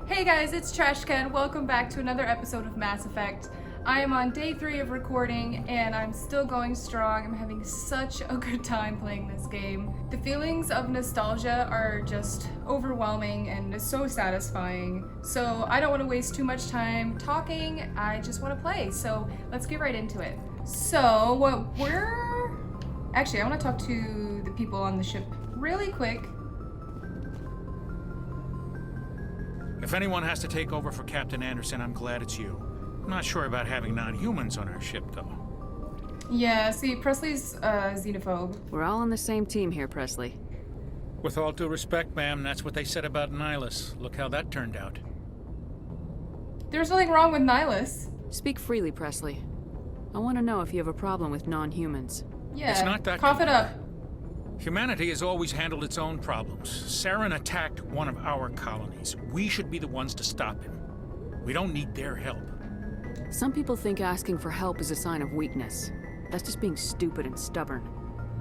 Hey guys, it's TrashKat. Welcome back to another episode of Mass Effect. I am on day 3 of recording and I'm still going strong. I'm having such a good time playing this game. The feelings of nostalgia are just overwhelming and so satisfying. So I don't want to waste too much time talking, I just want to play. So let's get right into it. So actually, I want to talk to the people on the ship really quick. If anyone has to take over for Captain Anderson, I'm glad it's you. I'm not sure about having non-humans on our ship, though. Yeah, see, Presley's xenophobe. We're all on the same team here, Presley. With all due respect, ma'am, that's what they said about Nihilus. Look how that turned out. There's nothing wrong with Nihilus. Speak freely, Presley. I want to know if you have a problem with non-humans. Yeah, it's not that cough it up. Humanity has always handled its own problems. Saren attacked one of our colonies. We should be the ones to stop him. We don't need their help. Some people think asking for help is a sign of weakness. That's just being stupid and stubborn.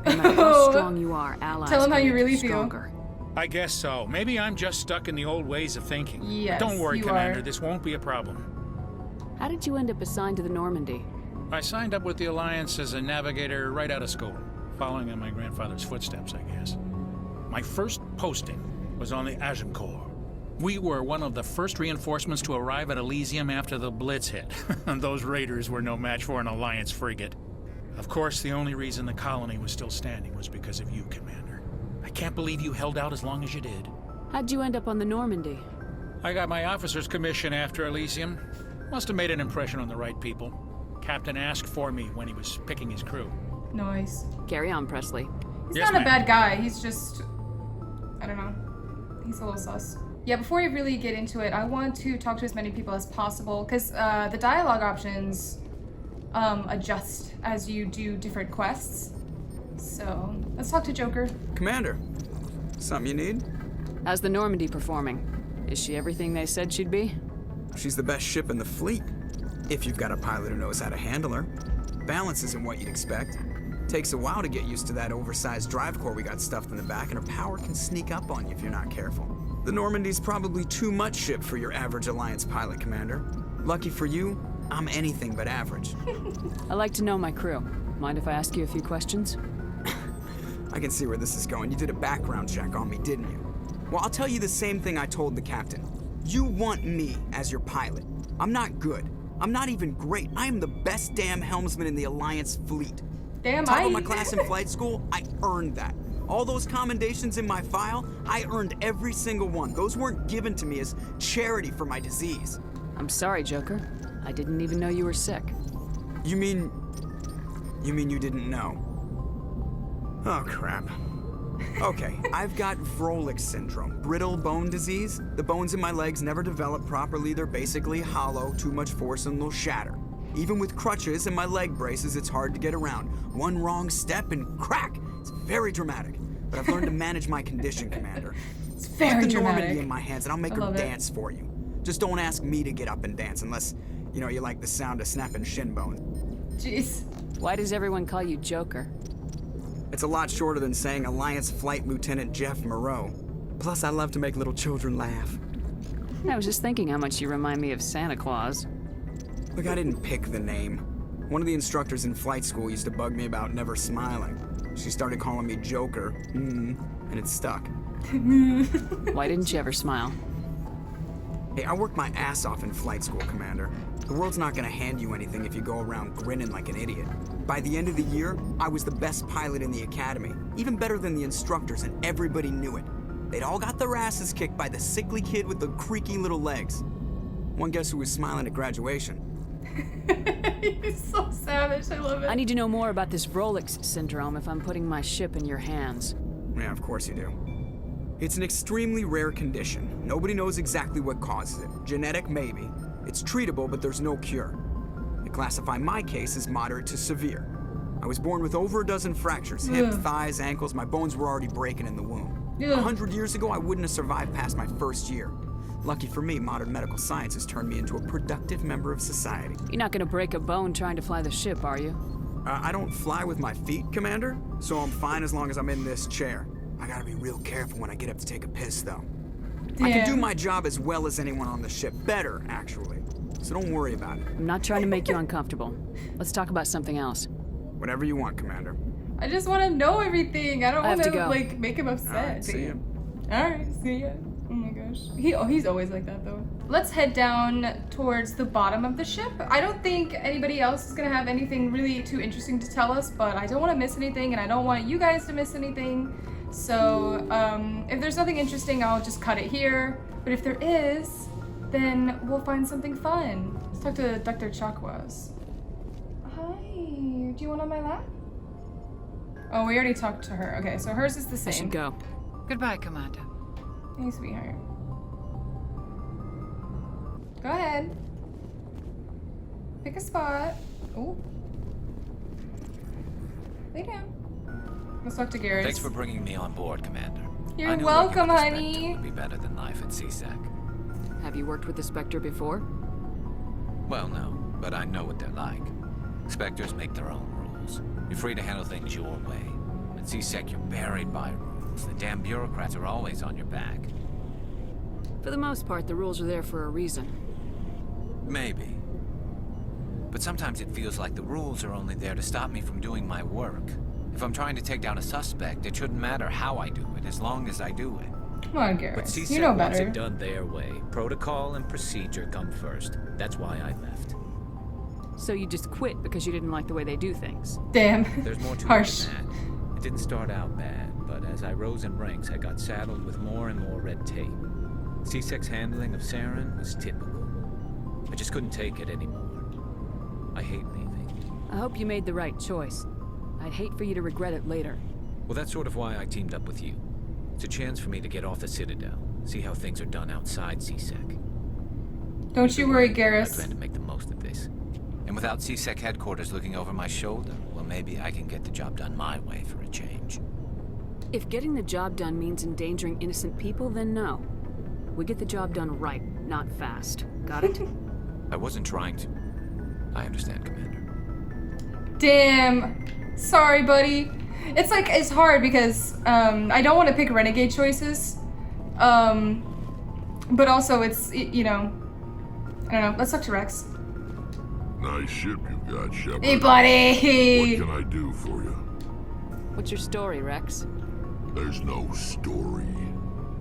No matter how strong you are, allies Tell them how can you make really stronger. I guess so. Maybe I'm just stuck in the old ways of thinking. Yes, Don't worry, you Commander. are. This won't be a problem. How did you end up assigned to the Normandy? I signed up with the Alliance as a navigator right out of school, following in my grandfather's footsteps, I guess. My first posting was on the Agincourt. We were one of the first reinforcements to arrive at Elysium after the Blitz hit. Those raiders were no match for an Alliance frigate. Of course, the only reason the colony was still standing was because of you, Commander. I can't believe you held out as long as you did. How'd you end up on the Normandy? I got my officer's commission after Elysium. Must have made an impression on the right people. Captain asked for me when he was picking his crew. Nice. Carry on, Presley. He's Yes, not a ma'am. bad guy, he's just... I don't know. He's a little sus. Yeah, before we really get into it, I want to talk to as many people as possible, because the dialogue options adjust as you do different quests. So, let's talk to Joker. Commander, something you need? How's the Normandy performing? Is she everything they said she'd be? She's the best ship in the fleet, if you've got a pilot who knows how to handle her. Balance isn't what you'd expect. Takes a while to get used to that oversized drive core we got stuffed in the back, and her power can sneak up on you if you're not careful. The Normandy's probably too much ship for your average Alliance pilot, Commander. Lucky for you, I'm anything but average. I like to know my crew. Mind if I ask you a few questions? I can see where this is going. You did a background check on me, didn't you? Well, I'll tell you the same thing I told the captain. You want me as your pilot. I'm not good. I'm not even great. I am the best damn helmsman in the Alliance fleet. Damn, Top of my class in flight school, I earned that. All those commendations in my file, I earned every single one. Those weren't given to me as charity for my disease. I'm sorry, Joker. I didn't even know you were sick. You mean you didn't know? Oh, crap. Okay, I've got Wrex syndrome, brittle bone disease. The bones in my legs never develop properly. They're basically hollow, too much force and they'll shatter. Even with crutches and my leg braces, it's hard to get around. One wrong step and crack! It's very dramatic. But I've learned to manage my condition, Commander. It's very Put the dramatic. Normandy in my hands and I'll make I her love it. dance for you. Just don't ask me to get up and dance unless, you like the sound of snapping shin bones. Jeez. Why does everyone call you Joker? It's a lot shorter than saying Alliance Flight Lieutenant Jeff Moreau. Plus, I love to make little children laugh. I was just thinking how much you remind me of Santa Claus. Look, I didn't pick the name. One of the instructors in flight school used to bug me about never smiling. She started calling me Joker, and it stuck. Why didn't you ever smile? Hey, I worked my ass off in flight school, Commander. The world's not gonna hand you anything if you go around grinning like an idiot. By the end of the year, I was the best pilot in the academy, even better than the instructors, and everybody knew it. They'd all got their asses kicked by the sickly kid with the creaky little legs. One guess who was smiling at graduation? He's so savage, I love it. I need to know more about this Wrex syndrome if I'm putting my ship in your hands. Yeah, of course you do. It's an extremely rare condition. Nobody knows exactly what causes it. Genetic, maybe. It's treatable, but there's no cure. They classify my case as moderate to severe. I was born with over a dozen fractures, hip, thighs, ankles. My bones were already breaking in the womb. 100 years ago, I wouldn't have survived past my first year. Lucky for me, modern medical science has turned me into a productive member of society. You're not gonna break a bone trying to fly the ship, are you? I don't fly with my feet, Commander, so I'm fine as long as I'm in this chair. I gotta be real careful when I get up to take a piss, though. I can do Damn. my job as well as anyone on the ship. Better, actually. So don't worry about it. I'm not trying to make you uncomfortable. Let's talk about something else. Whatever you want, Commander. I just want to know everything. I don't I have want to to go. like make him upset. Alright, see ya. Alright, see ya. Oh my gosh. He's always like that though. Let's head down towards the bottom of the ship. I don't think anybody else is gonna have anything really too interesting to tell us, but I don't want to miss anything and I don't want you guys to miss anything. So if there's nothing interesting, I'll just cut it here. But if there is, then we'll find something fun. Let's talk to Dr. Chakwas. Hi, do you want on my lap? Oh, we already talked to her. Okay, so hers is the I same. should go. Goodbye, Commander. Hey, sweetheart. Go ahead. Pick a spot. Oh. Lay down. Let's talk to Garrus. Thanks for bringing me on board, Commander. You're I knew welcome, working with the honey. Spectre would be better than life at CSEC. Have you worked with the Spectre before? Well, no, but I know what they're like. Spectres make their own rules. You're free to handle things your way. At CSEC, you're buried by rules. The damn bureaucrats are always on your back. For the most part, the rules are there for a reason. Maybe. But sometimes it feels like the rules are only there to stop me from doing my work. If I'm trying to take down a suspect, it shouldn't matter how I do it, as long as I do it. Come on, But Garrus. CSEC You know wants better. it done their way. Protocol and procedure come first. That's why I left. So you just quit because you didn't like the way they do things. Damn. There's more to Harsh. it than that. It didn't start out bad, but as I rose in ranks, I got saddled with more and more red tape. CSEC's handling of Saren was typical. I just couldn't take it anymore. I hate leaving. I hope you made the right choice. I'd hate for you to regret it later. Well, that's sort of why I teamed up with you. It's a chance for me to get off the Citadel, see how things are done outside CSEC. Don't you worry, I Garrus. plan to make the most of this. And without CSEC headquarters looking over my shoulder, well, maybe I can get the job done my way for a change. If getting the job done means endangering innocent people, then no. We get the job done right, not fast. Got it? I wasn't trying to. I understand, Commander. Damn. Sorry, buddy. It's like, it's hard because I don't want to pick renegade choices. But also it's, you know, I don't know. Let's talk to Wrex. Nice ship you've got, Shepard. Hey, buddy. What can I do for you? What's your story, Wrex? There's no story.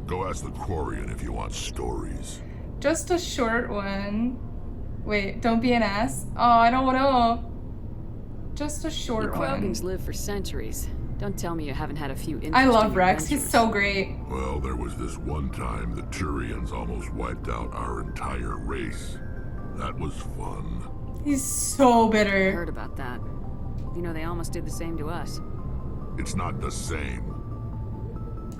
Go ask the Quarian if you want stories. Just a short one. Wait, don't be an ass. Oh, I don't want to. Just a You short one. Krogans live for centuries. Don't tell me you haven't had a few interesting I love Wrex. He's adventures. so great. Well, there was this one time the Turians almost wiped out our entire race. That was fun. He's so I bitter. heard about that. You know, they almost did the same to us. It's not the same.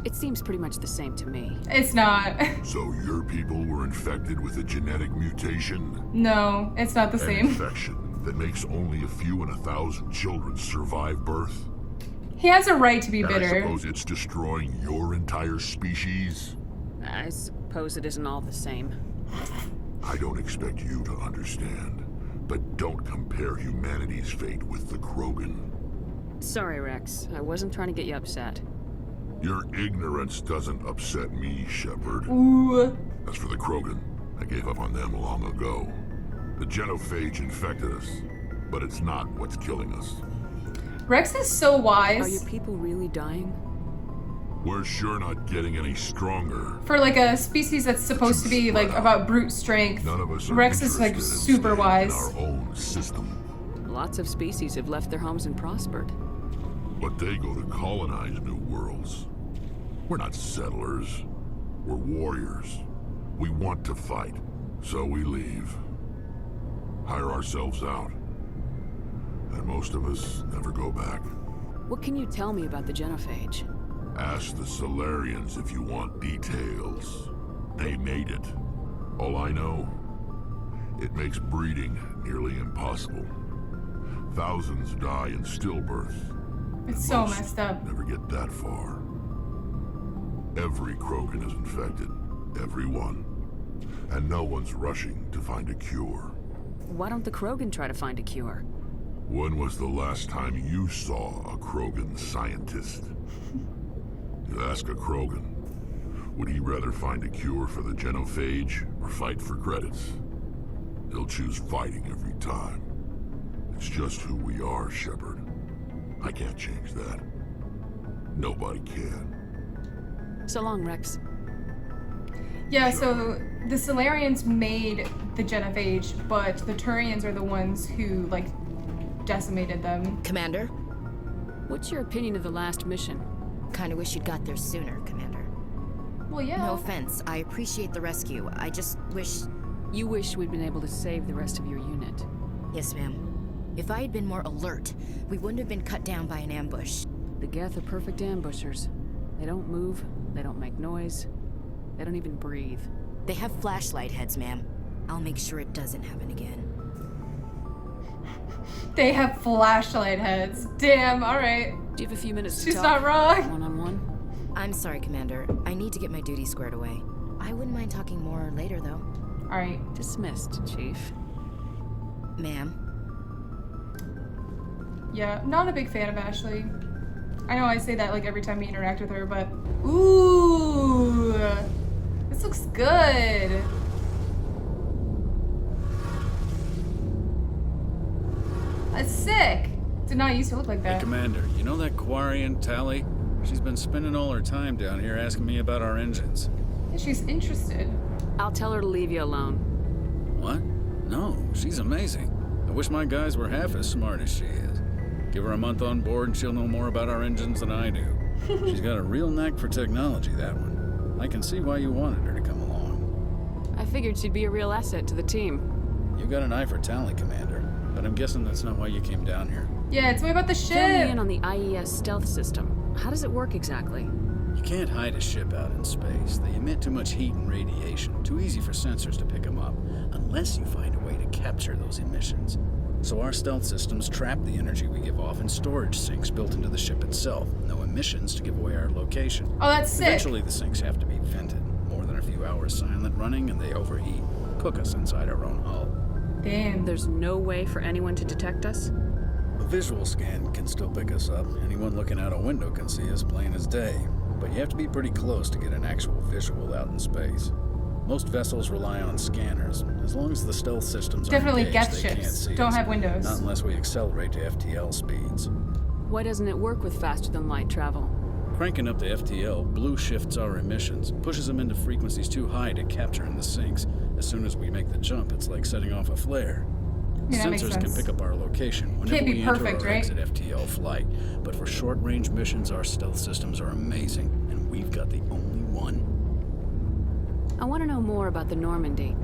It seems pretty much the same to me. It's not. So your people were infected with a genetic mutation? No, it's not the An same. infection that makes only a few in 1,000 children survive birth? He has a right to be And I bitter. suppose it's destroying your entire species? I suppose it isn't all the same. I don't expect you to understand, but don't compare humanity's fate with the Krogan. Sorry, Wrex. I wasn't trying to get you upset. Your ignorance doesn't upset me, Shepard. Ooh. As for the Krogan, I gave up on them long ago. The genophage infected us, but it's not what's killing us. Wrex is so Are your wise people really dying? We're sure not getting any stronger. for like a species that's supposed to be like about brute strength. None of us are Wrex is like interested in super staying wise. in our own system. Lots of species have left their homes and prospered. But they go to colonize new worlds. We're not settlers. We're warriors. We want to fight, so we leave. Hire ourselves out. And most of us never go back. What can you tell me about the genophage? Ask the Solarians if you want details. They made it. All I know, it makes breeding nearly impossible. Thousands die in stillbirth. It's so Most messed up. never get that far. Every Krogan is infected. Every one. And no one's rushing to find a cure. Why don't the Krogan try to find a cure? When was the last time you saw a Krogan scientist? You ask a Krogan, would he rather find a cure for the genophage or fight for credits? He'll choose fighting every time. It's just who we are, Shepard. I can't change that. Nobody can. So long, Wrex. Yeah, so the Solarians made the genophage, but the Turians are the ones who, like, decimated them. Commander? What's your opinion of the last mission? Kinda wish you'd got there sooner, Commander. Well, yeah. No offense, I appreciate the rescue. I just wish... You wish we'd been able to save the rest of your unit. Yes, ma'am. If I had been more alert, we wouldn't have been cut down by an ambush. The Geth are perfect ambushers. They don't move, they don't make noise, they don't even breathe. They have flashlight heads, ma'am. I'll make sure it doesn't happen again. They have flashlight heads. Damn, alright. Do you have a few minutes to She's talk? not wrong. One-on-one? I'm sorry, Commander. I need to get my duty squared away. I wouldn't mind talking more later, though. Alright. Dismissed, Chief. Ma'am? Yeah, not a big fan of Ashley. I know I say that like every time we interact with her, but... Ooh! This looks good! That's sick! Did not used to look like Hey, that. Commander, you know that Quarian, Tali? She's been spending all her time down here asking me about our engines. Yeah, she's interested. I'll tell her to leave you alone. What? No, she's amazing. I wish my guys were half as smart as she is. Give her a month on board and she'll know more about our engines than I do. She's got a real knack for technology, that one. I can see why you wanted her to come along. I figured she'd be a real asset to the team. You got an eye for Tali, Commander, but I'm guessing that's not why you came down here. Yeah, tell me about the Fill me in ship! on the IES stealth system. How does it work exactly? You can't hide a ship out in space. They emit too much heat and radiation. Too easy for sensors to pick them up, unless you find a way to capture those emissions. So our stealth systems trap the energy we give off in storage sinks built into the ship itself. No emissions to give away our location. Oh, that's sick. Eventually the sinks have to be vented. More than a few hours silent running and they overheat. Cook us inside our own hull. Damn. There's no way for anyone to detect us? A visual scan can still pick us up. Anyone looking out a window can see us plain as day. But you have to be pretty close to get an actual visual out in space. Most vessels rely on scanners. As long as the stealth systems are Definitely engaged, Geth they can't ships. see Don't us. have windows. Not unless we accelerate to FTL speeds. Why doesn't it work with faster-than-light travel? Cranking up to FTL blue shifts our emissions, pushes them into frequencies too high to capture in the sinks. As soon as we make the jump, it's like setting off a flare. Yeah, that makes Sensors can sense. pick up our location whenever Can't be we enter perfect, or right? exit FTL flight. But for short-range missions, our stealth systems are amazing, and we've got the only one. I want to know more about the Normandy.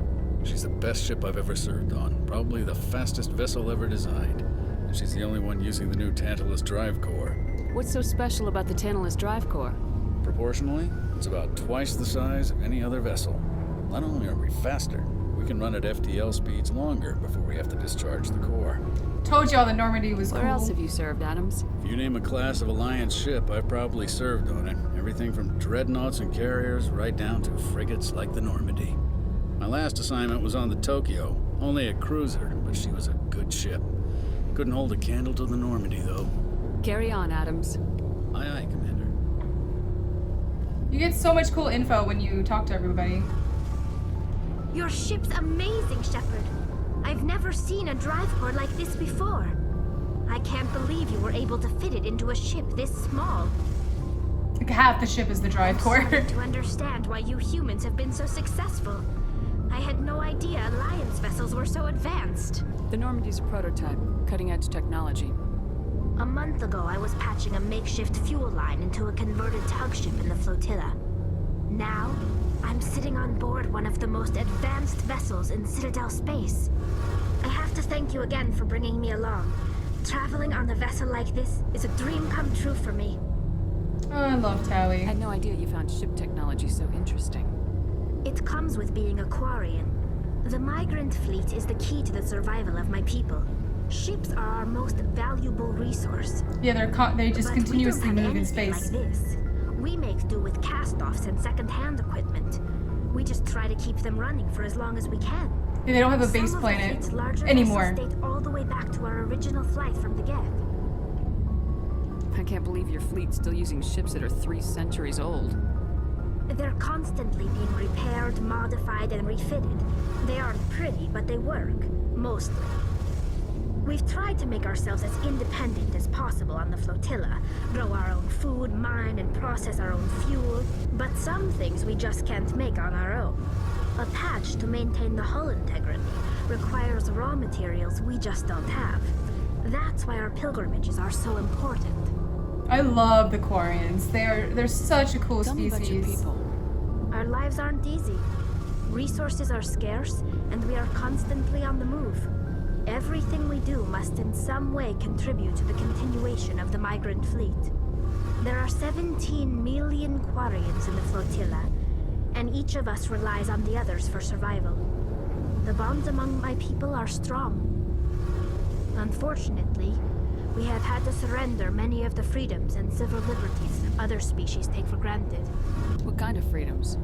She's the best ship I've ever served on, probably the fastest vessel ever designed. And she's the only one using the new Tantalus drive core. What's so special about the Tantalus drive core? Proportionally, it's about twice the size of any other vessel. Not only are we faster, we can run at FTL speeds longer before we have to discharge the core. Told y'all the Normandy was Where cool. else have you served, Adams? If you name a class of Alliance ship, I've probably served on it. Everything from dreadnoughts and carriers right down to frigates like the Normandy. My last assignment was on the Tokyo, only a cruiser, but she was a good ship. Couldn't hold a candle to the Normandy, though. Carry on, Adams. Aye, aye, Commander. You get so much cool info when you talk to everybody. Your ship's amazing, Shepard. I've never seen a drive core like this before. I can't believe you were able to fit it into a ship this small. Like half the ship is the drive core. Starting to understand why you humans have been so successful. I had no idea Alliance vessels were so advanced. The Normandy's a prototype, cutting-edge technology. A month ago, I was patching a makeshift fuel line into a converted tug ship in the flotilla. Now, I'm sitting on board one of the most advanced vessels in Citadel space. I have to thank you again for bringing me along. Traveling on a vessel like this is a dream come true for me. Oh, I love Tali. I had no idea you found ship technology so interesting. It comes with being a Quarian. The migrant fleet is the key to the survival of my people. Ships are our most valuable resource. Yeah, they just But continuously we don't have move in anything space. like this. We make do with cast-offs and second-hand equipment. We just try to keep them running for as long as we can. Yeah, they don't have a Some base of the planet fleet's larger anymore. vessels date all the way back to our original flight from the Geth. I can't believe your fleet's still using ships that are 3 centuries old. They're constantly being repaired, modified, and refitted. They aren't pretty, but they work. Mostly. We've tried to make ourselves as independent as possible on the flotilla, grow our own food, mine and process our own fuel, but some things we just can't make on our own. A patch to maintain the hull integrity requires raw materials we just don't have. That's why our pilgrimages are so important. I love the Quarians. They're such a cool Tell me about your species. people. Our lives aren't easy. Resources are scarce, and we are constantly on the move. Everything we do must in some way contribute to the continuation of the migrant fleet. There are 17 million Quarians in the flotilla, and each of us relies on the others for survival. The bonds among my people are strong. Unfortunately, we have had to surrender many of the freedoms and civil liberties other species take for granted. What kind of freedoms?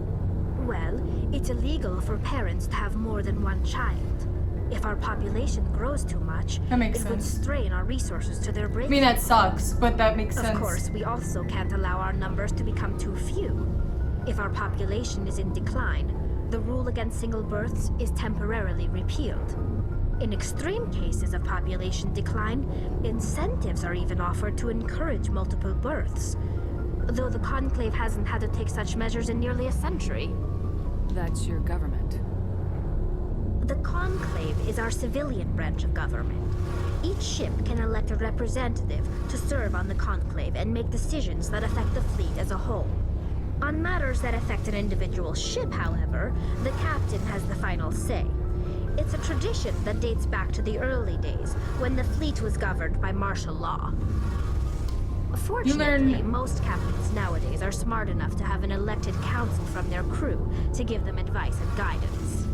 Well, it's illegal for parents to have more than one child. If our population grows too much, That makes it would sense. strain our resources to their I breaking. mean, that sucks, but that makes sense. Of course, we also can't allow our numbers to become too few. If our population is in decline, the rule against single births is temporarily repealed. In extreme cases of population decline, incentives are even offered to encourage multiple births. Though the Conclave hasn't had to take such measures in nearly a century. That's your government. The Conclave is our civilian branch of government. Each ship can elect a representative to serve on the Conclave and make decisions that affect the fleet as a whole. On matters that affect an individual ship, however, the captain has the final say. It's a tradition that dates back to the early days, when the fleet was governed by martial law. Fortunately, most captains nowadays are smart enough to have an elected council from their crew to give them advice and guidance.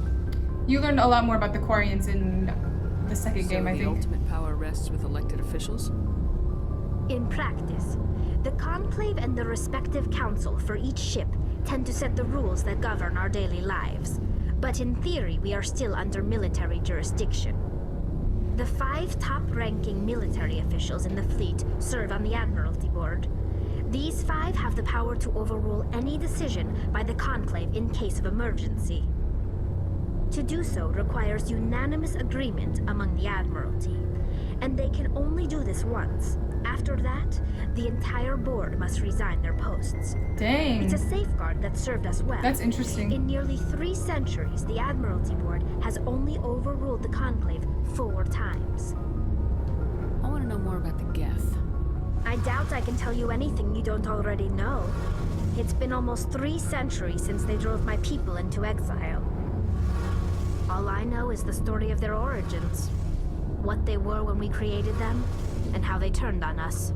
You learned a lot more about the Quarians in the second game, I the think. ultimate power rests with elected officials? In practice, the Conclave and the respective council for each ship tend to set the rules that govern our daily lives. But in theory, we are still under military jurisdiction. The 5 top-ranking military officials in the fleet serve on the Admiralty Board. These 5 have the power to overrule any decision by the Conclave in case of emergency. To do so requires unanimous agreement among the Admiralty, and they can only do this once. After that, the entire board must resign their posts. Dang. It's a safeguard that served us well. That's interesting. In nearly 3 centuries, the Admiralty Board has only overruled the Conclave 4 times. I want to know more about the Geth. I doubt I can tell you anything you don't already know. It's been almost 3 centuries since they drove my people into exile. All I know is the story of their origins. What they were when we created them, and how they turned on us.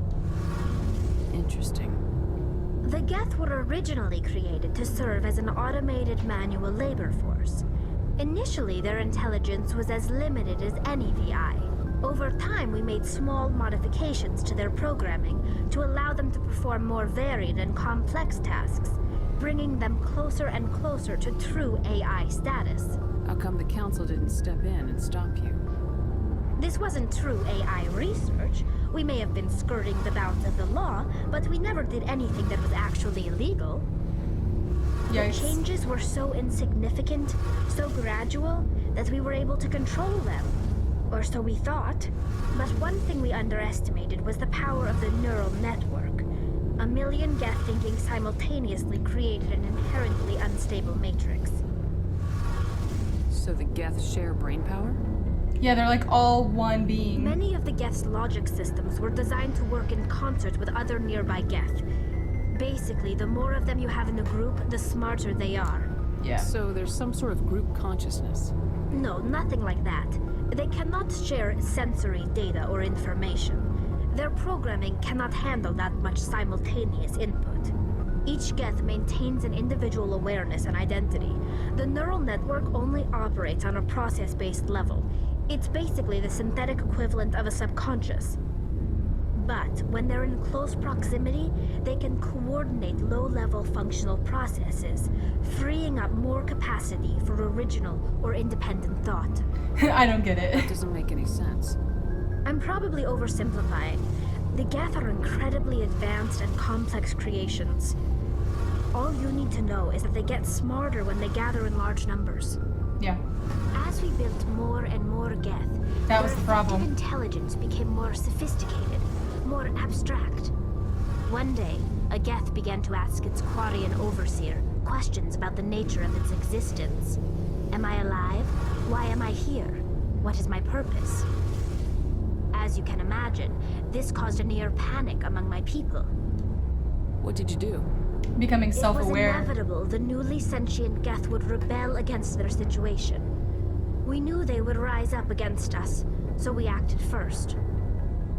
Interesting. The Geth were originally created to serve as an automated manual labor force. Initially, their intelligence was as limited as any VI. Over time, we made small modifications to their programming to allow them to perform more varied and complex tasks, bringing them closer and closer to true AI status. How come the council didn't step in and stop you? This wasn't true AI research. We may have been skirting the bounds of the law, but we never did anything that was actually illegal. The Yikes. changes were so insignificant, so gradual, that we were able to control them. Or so we thought. But one thing we underestimated was the power of the neural network. A million Geth thinking simultaneously created an inherently unstable matrix. So the Geth share brainpower? Yeah, they're like all one being. Many of the Geth's logic systems were designed to work in concert with other nearby Geth. Basically, the more of them you have in a group, the smarter they are. Yeah. So there's some sort of group consciousness. No, nothing like that. They cannot share sensory data or information. Their programming cannot handle that much simultaneous input. Each Geth maintains an individual awareness and identity. The neural network only operates on a process-based level. It's basically the synthetic equivalent of a subconscious. But when they're in close proximity, they can coordinate low-level functional processes, freeing up more capacity for original or independent thought. I don't get it. That doesn't make any sense. I'm probably oversimplifying. The Geth are incredibly advanced and complex creations. All you need to know is that they get smarter when they gather in large numbers. Yeah. As we built more and more Geth, That was the problem. their intelligence became more sophisticated, more abstract. One day, a Geth began to ask its Quarian overseer questions about the nature of its existence. Am I alive? Why am I here? What is my purpose? As you can imagine, this caused a near panic among my people. What did you do? Becoming It was self-aware. inevitable the newly sentient Geth would rebel against their situation. We knew they would rise up against us, so we acted first.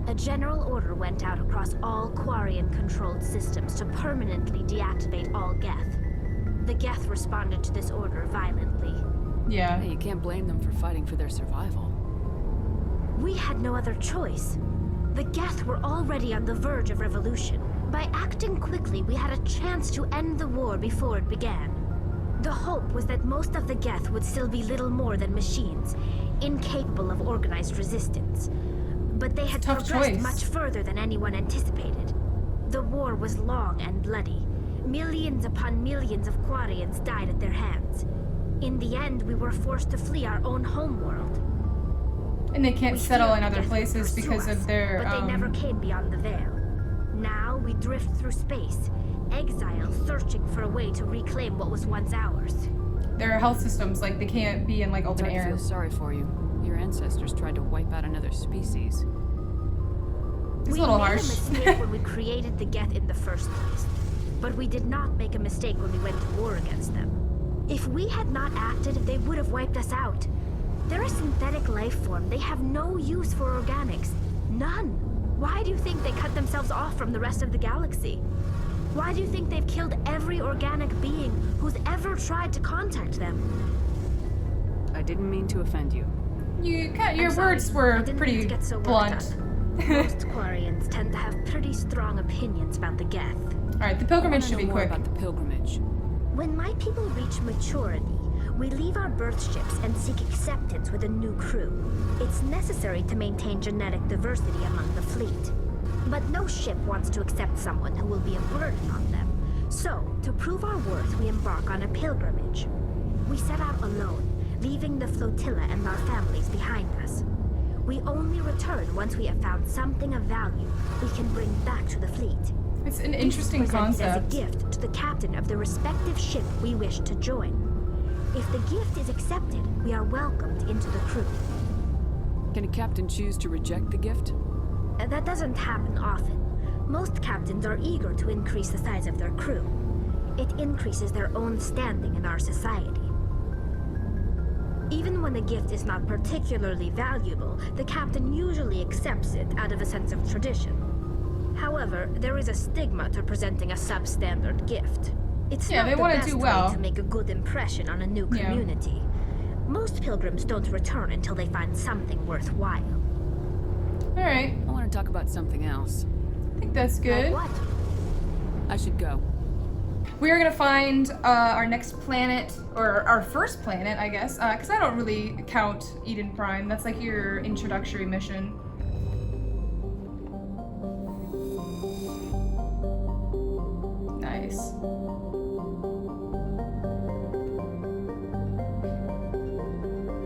A general order went out across all Quarian-controlled systems to permanently deactivate all Geth. The Geth responded to this order violently. Yeah. Hey, you can't blame them for fighting for their survival. We had no other choice. The Geth were already on the verge of revolution. By acting quickly, we had a chance to end the war before it began. The hope was that most of the Geth would still be little more than machines, incapable of organized resistance. But they had Tough progressed choice. much further than anyone anticipated. The war was long and bloody. Millions upon millions of Quarians died at their hands. In the end, we were forced to flee our own homeworld. And they can't We settle feared in other Geth would places pursue because us, of their, but they never came beyond the veil. Now we drift through space, exile, searching for a way to reclaim what was once ours. their health systems. Like, they can't be in, like, open I air. feel sorry for you. Your ancestors tried to wipe out another species. It's a little We made harsh. a mistake when we created the Geth in the first place. But we did not make a mistake when we went to war against them. If we had not acted, they would have wiped us out. They're a synthetic life form. They have no use for organics. None. Why do you think they cut themselves off from the rest of the galaxy? Why do you think they've killed every organic being who's ever tried to contact them? I didn't mean to offend you. Your I'm sorry. words I were didn't mean pretty to get so worked blunt. up. Most Quarians tend to have pretty strong opinions about the Geth. Alright, the I pilgrimage wanna should know be more quick. about the pilgrimage. When my people reach maturity, we leave our birth ships and seek acceptance with a new crew. It's necessary to maintain genetic diversity among the fleet. But no ship wants to accept someone who will be a burden on them. So, to prove our worth, we embark on a pilgrimage. We set out alone, leaving the flotilla and our families behind us. We only return once we have found something of value we can bring back to the fleet. It's an This is interesting presented concept. as a gift to the captain of the respective ship we wish to join. If the gift is accepted, we are welcomed into the crew. Can a captain choose to reject the gift? That doesn't happen often. Most captains are eager to increase the size of their crew. It increases their own standing in our society. Even when the gift is not particularly valuable, the captain usually accepts it out of a sense of tradition. However, there is a stigma to presenting a substandard gift. It's Yeah, not they the wanna best do way well. to make a good impression on a new Yeah. community. Most pilgrims don't return until they find something worthwhile. Alright, I want to talk about something else. I think that's good. Like what? I should go. We are gonna find our next planet, or our first planet, I guess, because I don't really count Eden Prime. That's like your introductory mission. Nice.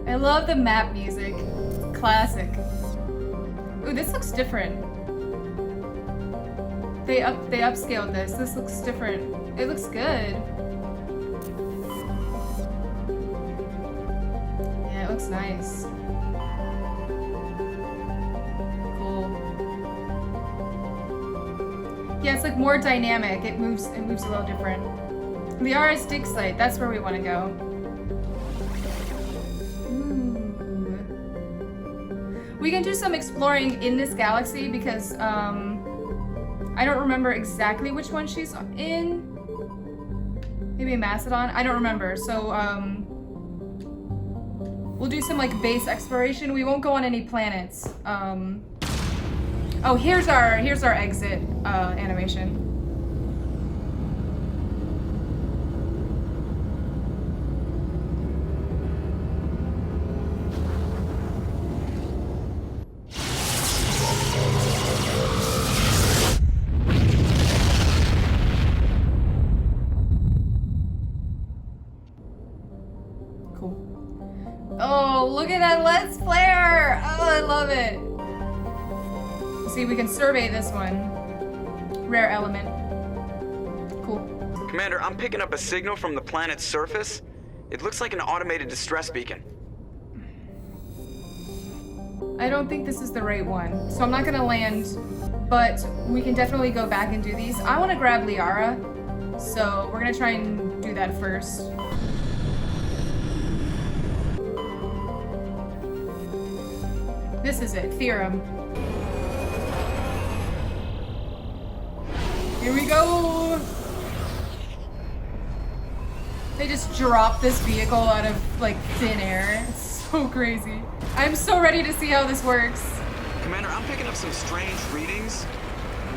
I love the map music. Classic. Ooh, this looks different. They upscaled this. This looks different. It looks good. Yeah, it looks nice. Cool. Yeah, it's like more dynamic. It moves a little different. Liara's dig site, that's where we want to go. Ooh. We can do some exploring in this galaxy because I don't remember exactly which one she's in. Maybe Macedon? I don't remember. So, we'll do some like base exploration. We won't go on any planets. Oh, here's our exit animation. Look at that lens flare! Oh, I love it. See, we can survey this one. Rare element. Cool. Commander, I'm picking up a signal from the planet's surface. It looks like an automated distress beacon. I don't think this is the right one, so I'm not gonna land, but we can definitely go back and do these. I want to grab Liara, so we're gonna try and do that first. This is it, Therum. Here we go! They just dropped this vehicle out of, like, thin air. It's so crazy. I'm so ready to see how this works. Commander, I'm picking up some strange readings.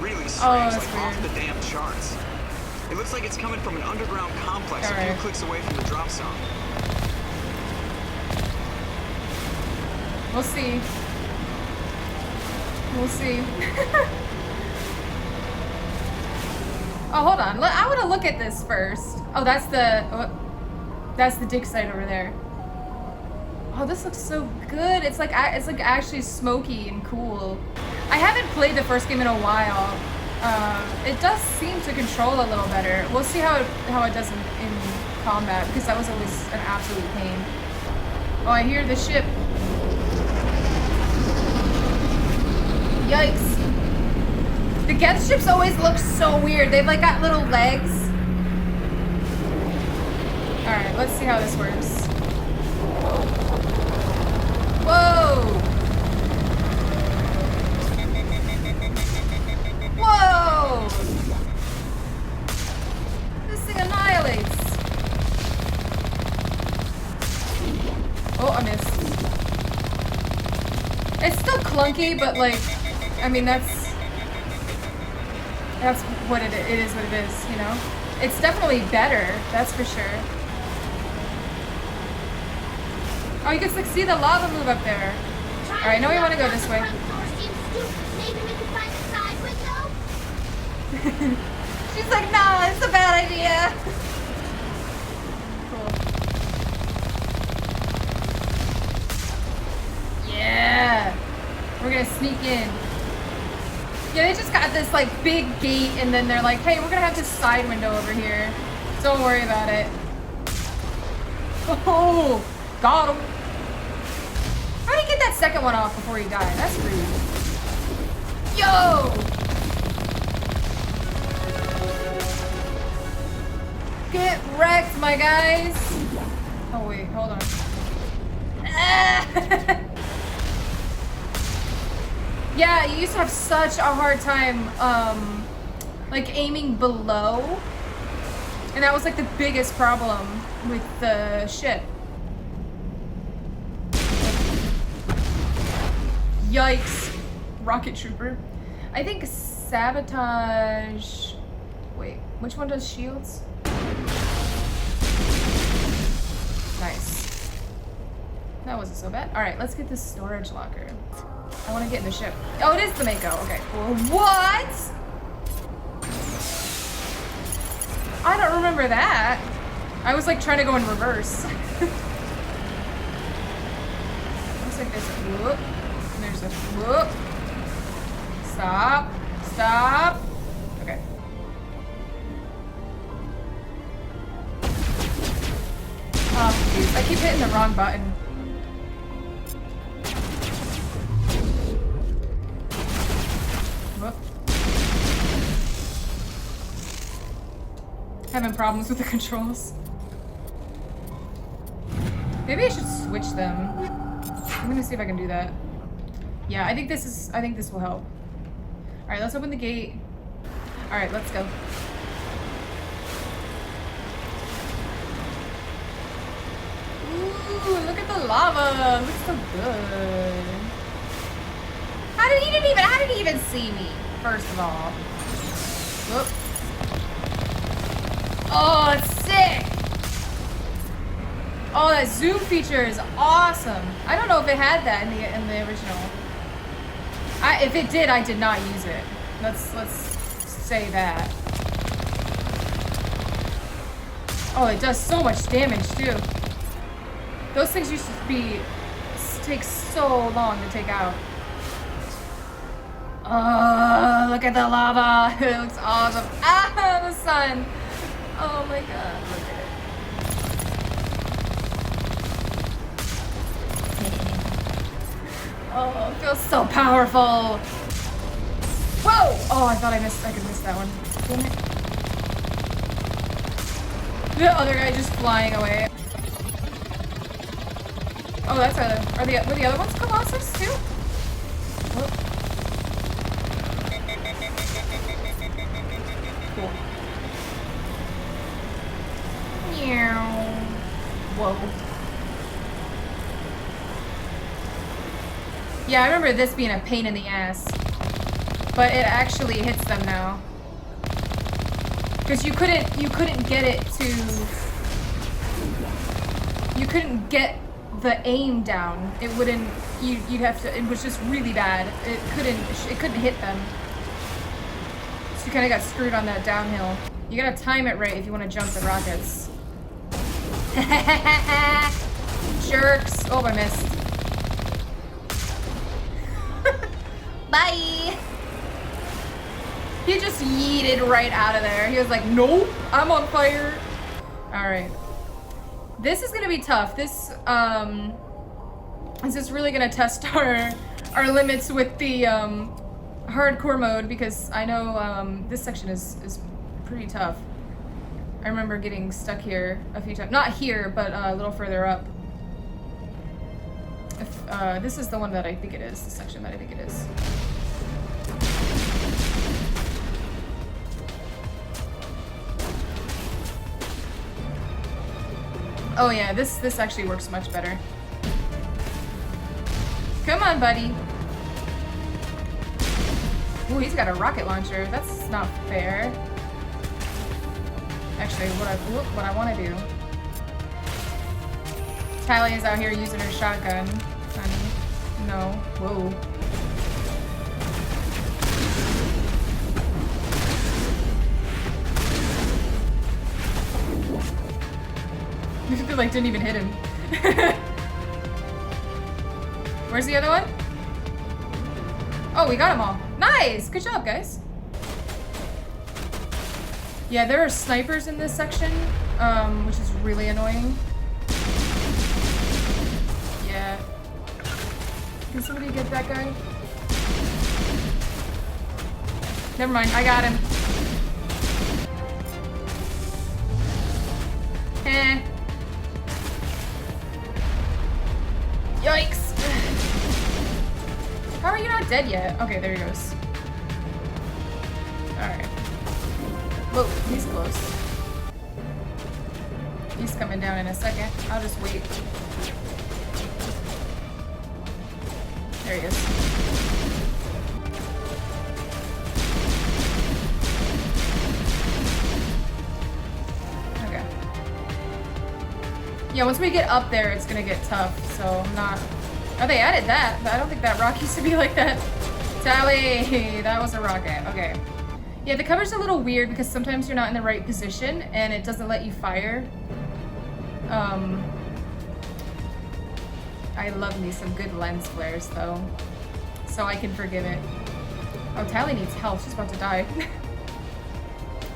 Really strange, that's like weird. off the damn charts. It looks like it's coming from an underground complex a few clicks away from the drop zone. We'll see. We'll see. Oh, hold on. I want to look at this first. Oh, that's the dig site over there. Oh, this looks so good. It's like actually smoky and cool. I haven't played the first game in a while. It does seem to control a little better. We'll see how it does in combat, because that was always an absolute pain. Oh, I hear the ship. Yikes. The Geth ships always look so weird. They've like got little legs. Alright, let's see how this works. Whoa! Whoa! This thing annihilates. Oh, I missed. It's still clunky, but like, I mean, that's what it is what it is, you know? It's definitely better, that's for sure. Oh, you can like, see the lava move up there. Alright, now we want to go this way. She's like, nah, it's a bad idea. Cool. Yeah. We're gonna sneak in. Yeah, they just got this like big gate, and then they're like, hey, we're gonna have this side window over here. Don't worry about it. Oh, got him. How did he get that second one off before he died? That's rude. Yo! Get wrecked, my guys. Oh wait, hold on. Yeah, you used to have such a hard time, like aiming below, and that was like the biggest problem with the ship. Yikes. Rocket Trooper. I think sabotage... Wait, which one does shields? Nice. That wasn't so bad. Alright, let's get this storage locker. I want to get in the ship. Oh, it is the Mako. Okay. What? I don't remember that. I was like trying to go in reverse. Looks like there's a whoop. And there's a whoop. Stop. Stop. Okay. Oh, jeez. I keep hitting the wrong button. Whoop. Having problems with the controls. Maybe I should switch them. I'm gonna see if I can do that. Yeah, I think this will help. Alright, let's open the gate. Alright, let's go. Ooh, look at the lava. It looks so good. How did he even see me? First of all. Whoop. Oh, it's sick. Oh, that zoom feature is awesome. I don't know if it had that in the original. If it did, I did not use it. Let's say that. Oh, it does so much damage too. Those things used to be take so long to take out. Oh, look at the lava. It looks awesome. Ah, the sun. Oh my god, look at it. Oh, it feels so powerful. Whoa! Oh, I thought I could miss that one. Damn it. The other guy just flying away. Oh, that's were the other ones Colossus too? Whoa. Cool. Meow. Whoa. Yeah, I remember this being a pain in the ass. But it actually hits them now. Because you couldn't get it to... You couldn't get the aim down. It wouldn't... You'd have to... It was just really bad. It couldn't hit them. So you kind of got screwed on that downhill. You gotta time it right if you want to jump the rockets. Jerks. Oh, I missed. Bye! He just yeeted right out of there. He was like, nope, I'm on fire. Alright. This is gonna be tough. This is really gonna test our limits with the hardcore mode, because I know this section is pretty tough. I remember getting stuck here a few times. Not here, but a little further up. This is the one that I think it is, the section that I think it is. Oh yeah, this actually works much better. Come on, buddy. Ooh, he's got a rocket launcher. That's not fair. Actually, what I want to do. Tali is out here using her shotgun. No. Whoa. It like didn't even hit him. Where's the other one? Oh, we got them all. Nice! Good job, guys. Yeah, there are snipers in this section, which is really annoying. Yeah. Can somebody get that guy? Never mind, I got him. Eh. Yikes! How are you not dead yet? Okay, there he goes. Alright. Whoa, he's close. He's coming down in a second. I'll just wait. There he is. Okay. Yeah, once we get up there, it's gonna get tough, so I'm not... Oh, they added that. I don't think that rock used to be like that. Tali! That was a rocket. Okay. Yeah, the cover's a little weird because sometimes you're not in the right position and it doesn't let you fire. I love me some good lens flares, though. So I can forgive it. Oh, Tali needs health. She's about to die.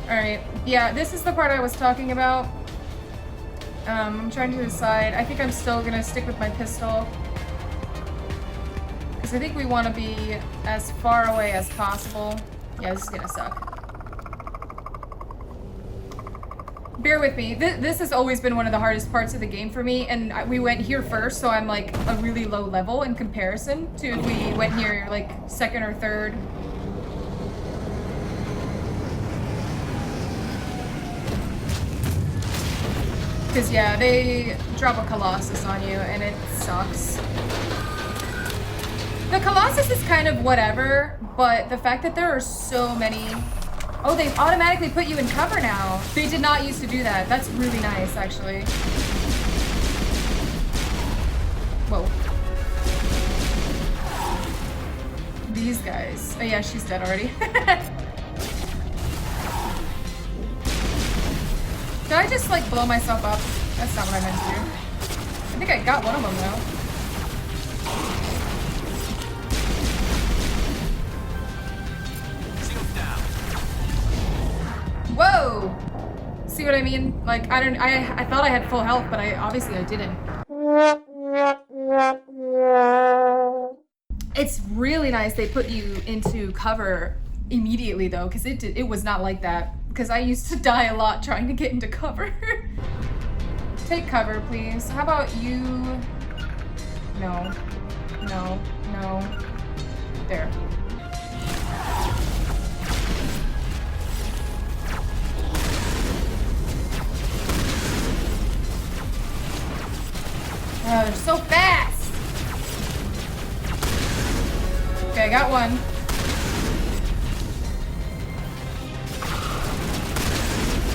Alright. Yeah, this is the part I was talking about. I'm trying to decide. I think I'm still gonna stick with my pistol. Because I think we want to be as far away as possible. Yeah, this is gonna suck. Bear with me. This has always been one of the hardest parts of the game for me, and we went here first, so I'm like a really low level in comparison to if we went here like second or third. Because yeah, they drop a Colossus on you, and it sucks. The Colossus is kind of whatever, but the fact that there are so many... Oh, they automatically put you in cover now. They did not used to do that. That's really nice, actually. Whoa. These guys. Oh yeah, she's dead already. Did I just like blow myself up? That's not what I meant to do. I think I got one of them though. Whoa! See what I mean? Like, I thought I had full health, but obviously I didn't. It's really nice they put you into cover immediately though, because it was not like that. Because I used to die a lot trying to get into cover. Take cover, please. How about you? No. No. No. There. Oh, they're so fast! Okay, I got one.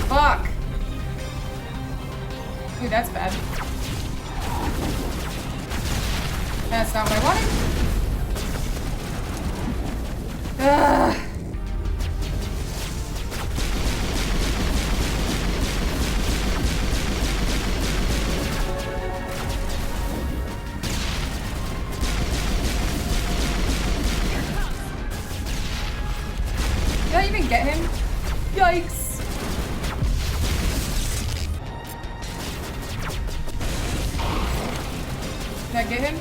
Fuck! Dude, that's bad. That's not what I wanted. Ugh. Did I even get him? Yikes! Did I get him?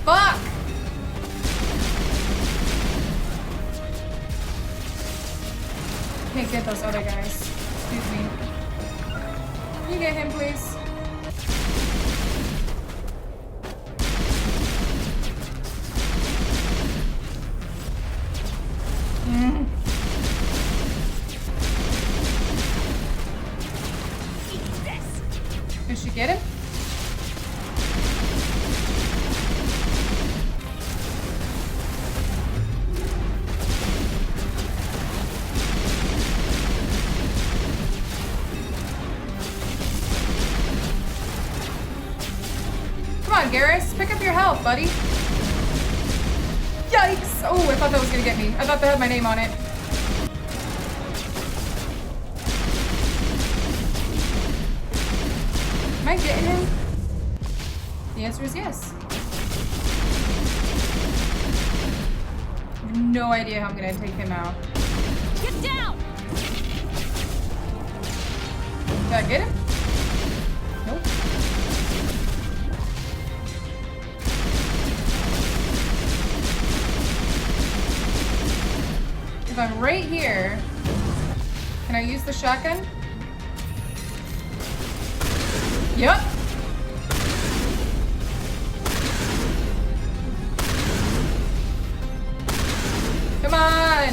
Fuck! Can't get those other guys. Excuse me. Can you get him, please? Did she get him? Come on, Garrus, pick up your health, buddy. Yikes! Oh, I thought that was gonna get me. I thought that had my name on it. Am I getting him? The answer is yes. I have no idea how I'm gonna take him out. Get down! Did I get him? Nope. If I'm right here, can I use the shotgun? Yep. Come on.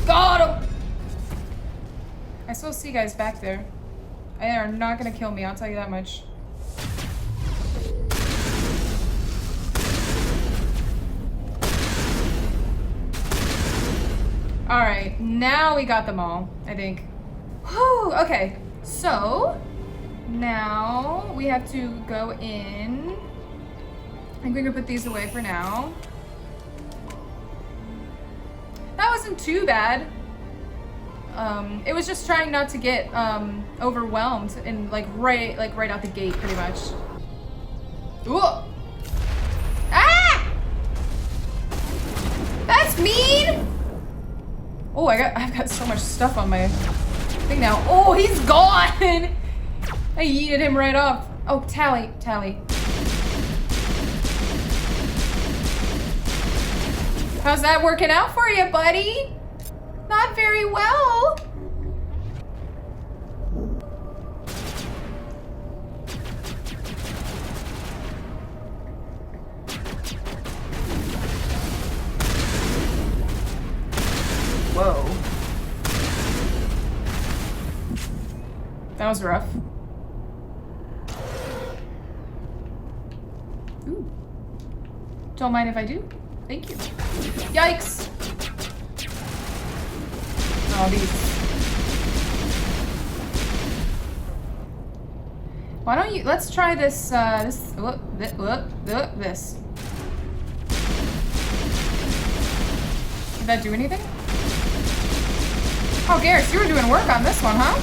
Got him. I still see guys back there. They are not gonna kill me, I'll tell you that much. Alright, now we got them all, I think. Whew, okay, so now we have to go in. I think we're gonna put these away for now. That wasn't too bad. It was just trying not to get overwhelmed and right out the gate, pretty much. Ooh! Ah! That's mean. Oh, I've got so much stuff on my thing now. Oh, he's gone. I yeeted him right off. Oh, Tali. How's that working out for you, buddy? Not very well. Whoa. That was rough. Ooh. Don't mind if I do. Thank you. Yikes! Oh, these. Why don't you? Let's try this. This. Did that do anything? Oh, Garrus, you were doing work on this one, huh?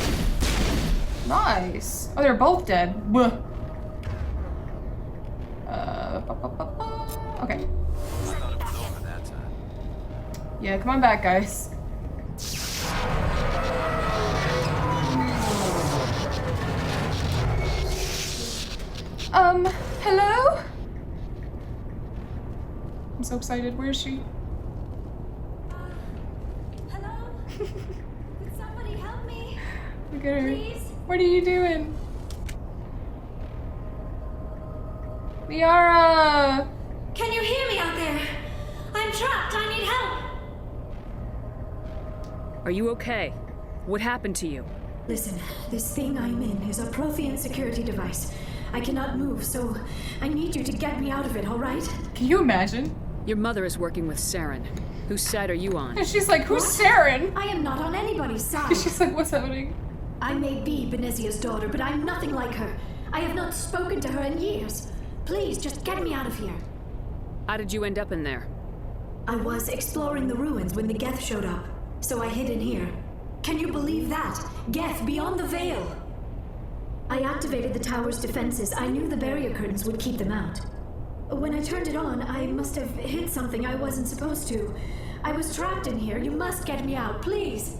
Nice. Oh, they're both dead. Bleh. Okay. Yeah, come on back, guys. Hello? I'm so excited. Where is she? Hello? Could somebody help me? Look at her. Please? What are you doing? Liara! Can you hear me out there? I'm trapped. I need help. Are you okay? What happened to you? Listen, this thing I'm in is a Prothean security device. I cannot move, so I need you to get me out of it, all right? Can you imagine? Your mother is working with Saren. Whose side are you on? And she's like, who's Saren? I am not on anybody's side. She's like, what's happening? I may be Benezia's daughter, but I'm nothing like her. I have not spoken to her in years. Please, just get me out of here. How did you end up in there? I was exploring the ruins when the Geth showed up, so I hid in here. Can you believe that? Geth beyond the veil! I activated the tower's defenses. I knew the barrier curtains would keep them out. When I turned it on, I must have hit something I wasn't supposed to. I was trapped in here. You must get me out, please.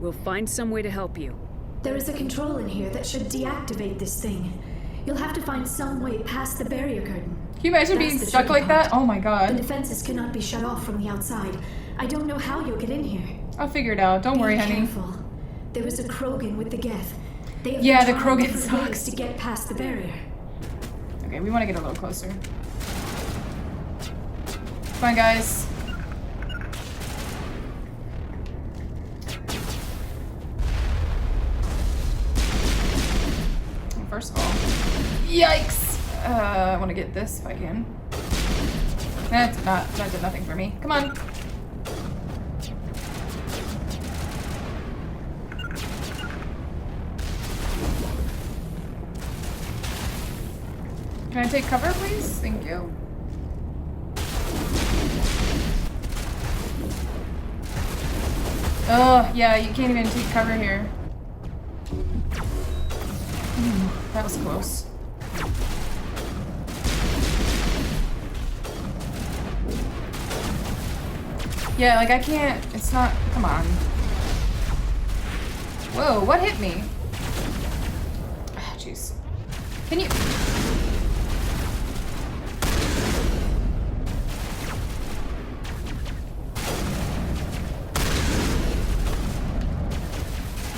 We'll find some way to help you. There is a control in here that should deactivate this thing. You'll have to find some way past the barrier curtain. Can you imagine being stuck like that? Oh my god. The defenses cannot be shut off from the outside. I don't know how you'll get in here. I'll figure it out. Don't worry, honey. Be careful. There was a Krogan with the Geth. They have Yeah, been the trying Krogan different ways sucks. to get past the barrier. Okay, we want to get a little closer. Come on, guys. First of all, yikes! I want to get this if I can. That did nothing for me. Come on. Can I take cover, please? Thank you. Oh, yeah, you can't even take cover here. That was close. Yeah, like I can't, it's not, come on. Whoa, what hit me? Ah, jeez. Can you?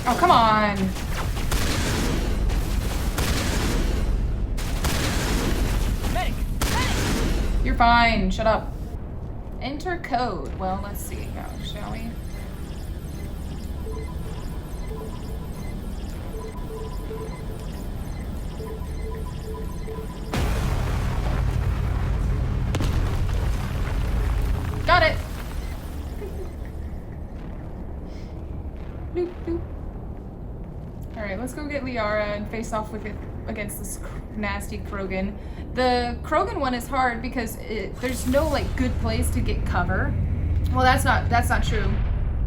Oh, come on. You're fine. Shut up. Enter code. Well, let's see now, shall we? Got it. Bloop, bloop. All right, let's go get Liara and face off with it against this nasty Krogan. The Krogan one is hard because there's no like good place to get cover. Well, that's not true.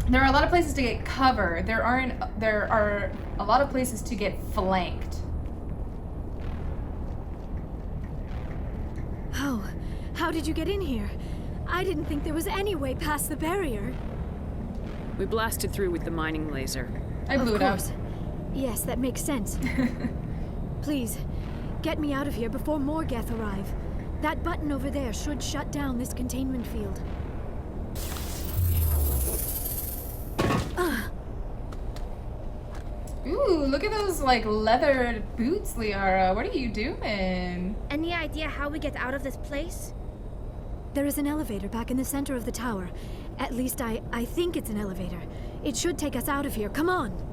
There are a lot of places to get cover. There are a lot of places to get flanked. Oh, how did you get in here? I didn't think there was any way past the barrier. We blasted through with the mining laser. I blew it up. Yes, that makes sense. Please, get me out of here before more Geth arrive. That button over there should shut down this containment field. Ooh, look at those like leather boots, Liara. What are you doing? Any idea how we get out of this place? There is an elevator back in the center of the tower. At least I think it's an elevator. It should take us out of here. Come on!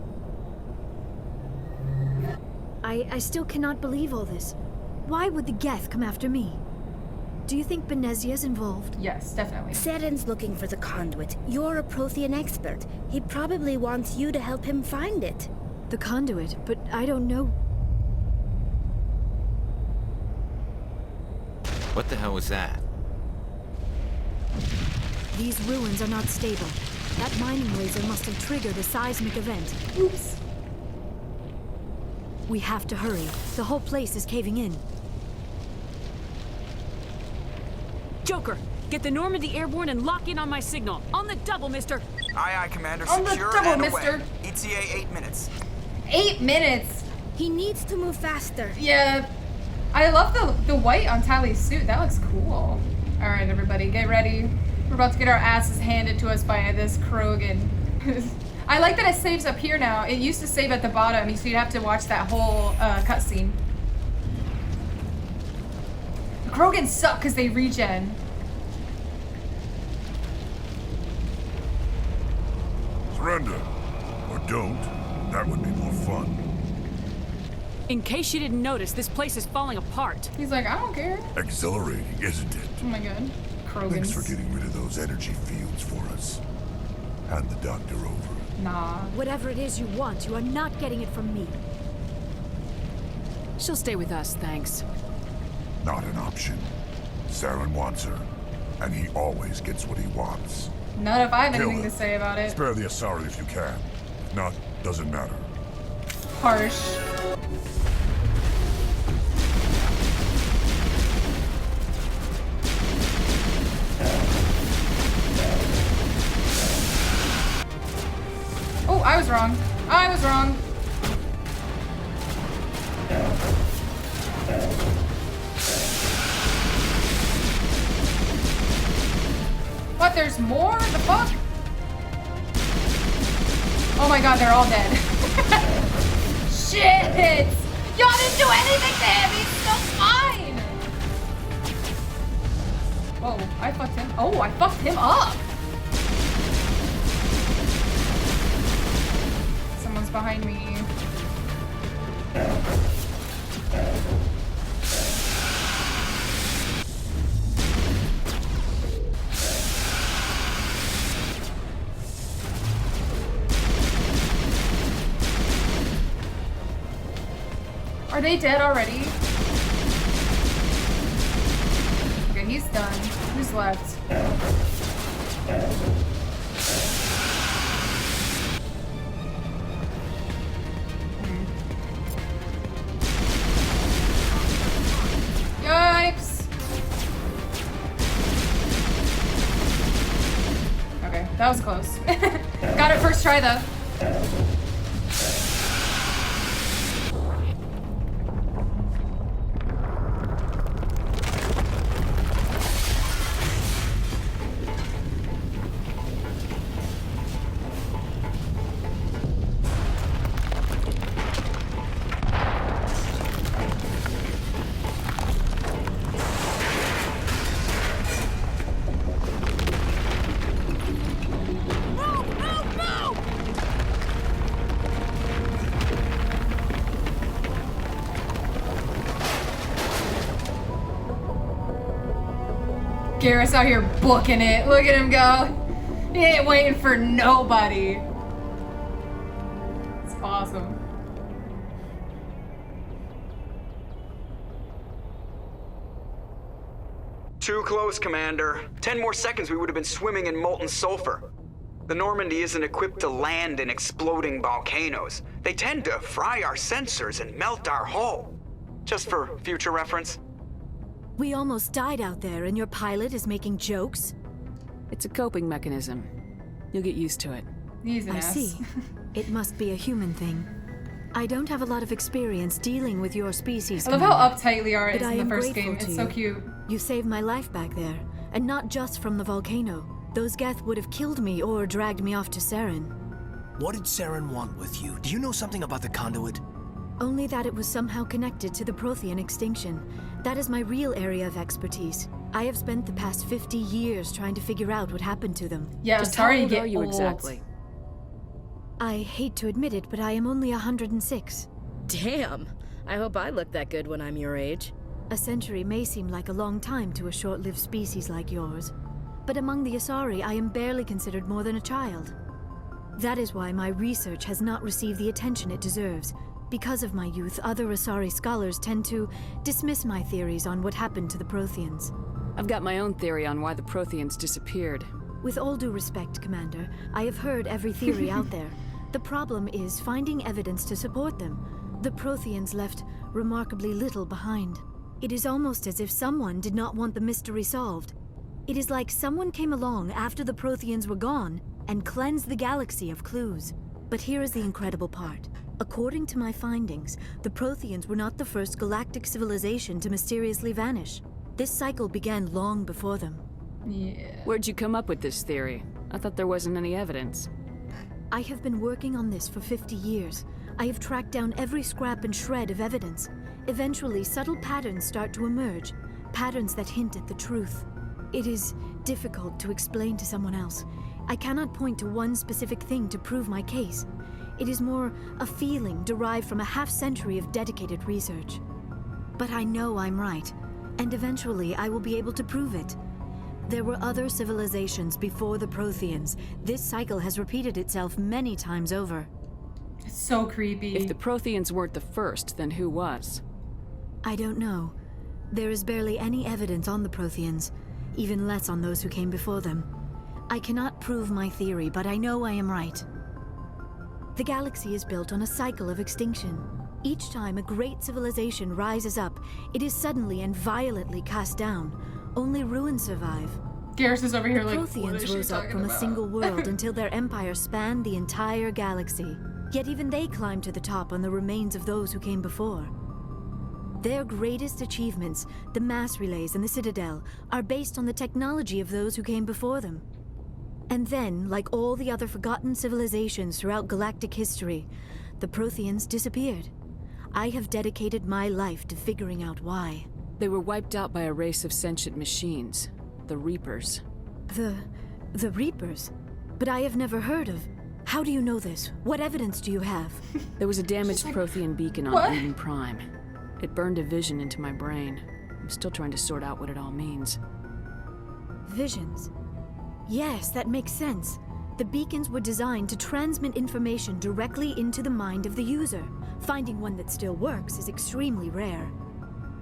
I still cannot believe all this. Why would the Geth come after me? Do you think Benezia's involved? Yes, definitely. Saren's looking for the conduit. You're a Prothean expert. He probably wants you to help him find it. The conduit, but I don't know. What the hell was that? These ruins are not stable. That mining laser must have triggered a seismic event. Oops. We have to hurry. The whole place is caving in. Joker, get the Normandy airborne and lock in on my signal. On the double, mister. Aye, aye, Commander. On the Secure double, and mister. away. ETA 8 minutes. 8 minutes. He needs to move faster. Yeah. I love the white on Tali's suit. That looks cool. All right, everybody, get ready. We're about to get our asses handed to us by this Krogan. I like that it saves up here now. It used to save at the bottom, so you'd have to watch that whole cutscene. The Krogans suck because they regen. Surrender. Or don't. That would be more fun. In case you didn't notice, this place is falling apart. He's like, I don't care. Exhilarating, isn't it? Oh my god. Krogans. Thanks for getting rid of those energy fields for us. Hand the doctor over. Nah. Whatever it is you want, you are not getting it from me. She'll stay with us, thanks. Not an option. Saren wants her, and he always gets what he wants. Not if I have Kill anything her. to say about it. Spare the Asari if you can. If not, doesn't matter. Harsh. Oh, I was wrong. I was wrong. What, there's more? The fuck? Oh my god, they're all dead. Shit! Y'all didn't do anything to him! He's still fine! Whoa, I fucked him. Oh, I fucked him up! Someone's behind me. Are they dead already? Okay, he's done. Who's left? Yikes! Okay, that was close. Got it first try though. Garrus out here booking it. Look at him go. He ain't waiting for nobody. It's awesome. Too close, Commander. 10 more seconds we would have been swimming in molten sulfur. The Normandy isn't equipped to land in exploding volcanoes. They tend to fry our sensors and melt our hull. Just for future reference. We almost died out there, and your pilot is making jokes? It's a coping mechanism. You'll get used to it. He's an I ass. see. It must be a human thing. I don't have a lot of experience dealing with your species, I love how Commander, uptight Liara but is I in the am first grateful game. to It's so you. cute. You saved my life back there, and not just from the volcano. Those Geth would have killed me or dragged me off to Saren. What did Saren want with you? Do you know something about the conduit? Only that it was somehow connected to the Prothean extinction. That is my real area of expertise. I have spent the past 50 years trying to figure out what happened to them. Yeah, Just sorry how to old get are you old. exactly? I hate to admit it, but I am only 106. Damn. I hope I look that good when I'm your age. A century may seem like a long time to a short-lived species like yours, but among the Asari, I am barely considered more than a child. That is why my research has not received the attention it deserves. Because of my youth, other Asari scholars tend to dismiss my theories on what happened to the Protheans. I've got my own theory on why the Protheans disappeared. With all due respect, Commander, I have heard every theory out there. The problem is finding evidence to support them. The Protheans left remarkably little behind. It is almost as if someone did not want the mystery solved. It is like someone came along after the Protheans were gone and cleansed the galaxy of clues. But here is the incredible part. According to my findings, the Protheans were not the first galactic civilization to mysteriously vanish. This cycle began long before them. Yeah. Where'd you come up with this theory? I thought there wasn't any evidence. I have been working on this for 50 years. I have tracked down every scrap and shred of evidence. Eventually, subtle patterns start to emerge, patterns that hint at the truth. It is difficult to explain to someone else. I cannot point to one specific thing to prove my case. It is more a feeling derived from a half-century of dedicated research. But I know I'm right, and eventually I will be able to prove it. There were other civilizations before the Protheans. This cycle has repeated itself many times over. It's so creepy. If the Protheans weren't the first, then who was? I don't know. There is barely any evidence on the Protheans, even less on those who came before them. I cannot prove my theory, but I know I am right. The galaxy is built on a cycle of extinction. Each time a great civilization rises up, it is suddenly and violently cast down. Only ruins survive. Garrus is over here like, the what Protheans is she rose up talking from about? a single world until their empire spanned the entire galaxy. Yet even they climbed to the top on the remains of those who came before. Their greatest achievements, the mass relays and the Citadel, are based on the technology of those who came before them. And then, like all the other forgotten civilizations throughout galactic history, the Protheans disappeared. I have dedicated my life to figuring out why. They were wiped out by a race of sentient machines, the Reapers. The Reapers? But I have never heard of. How do you know this? What evidence do you have? There was a damaged Prothean beacon on what? Eden Prime. It burned a vision into my brain. I'm still trying to sort out what it all means. Visions. Yes, that makes sense. The beacons were designed to transmit information directly into the mind of the user. Finding one that still works is extremely rare.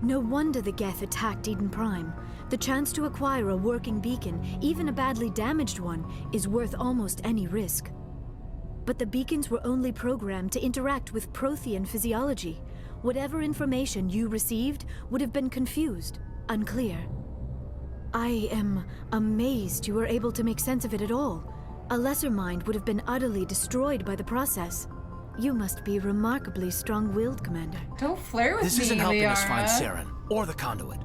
No wonder the Geth attacked Eden Prime. The chance to acquire a working beacon, even a badly damaged one, is worth almost any risk. But the beacons were only programmed to interact with Prothean physiology. Whatever information you received would have been confused, unclear. I am amazed you were able to make sense of it at all. A lesser mind would have been utterly destroyed by the process. You must be remarkably strong-willed, Commander. Don't flare with me, This isn't helping us find Liara. Saren, or the conduit.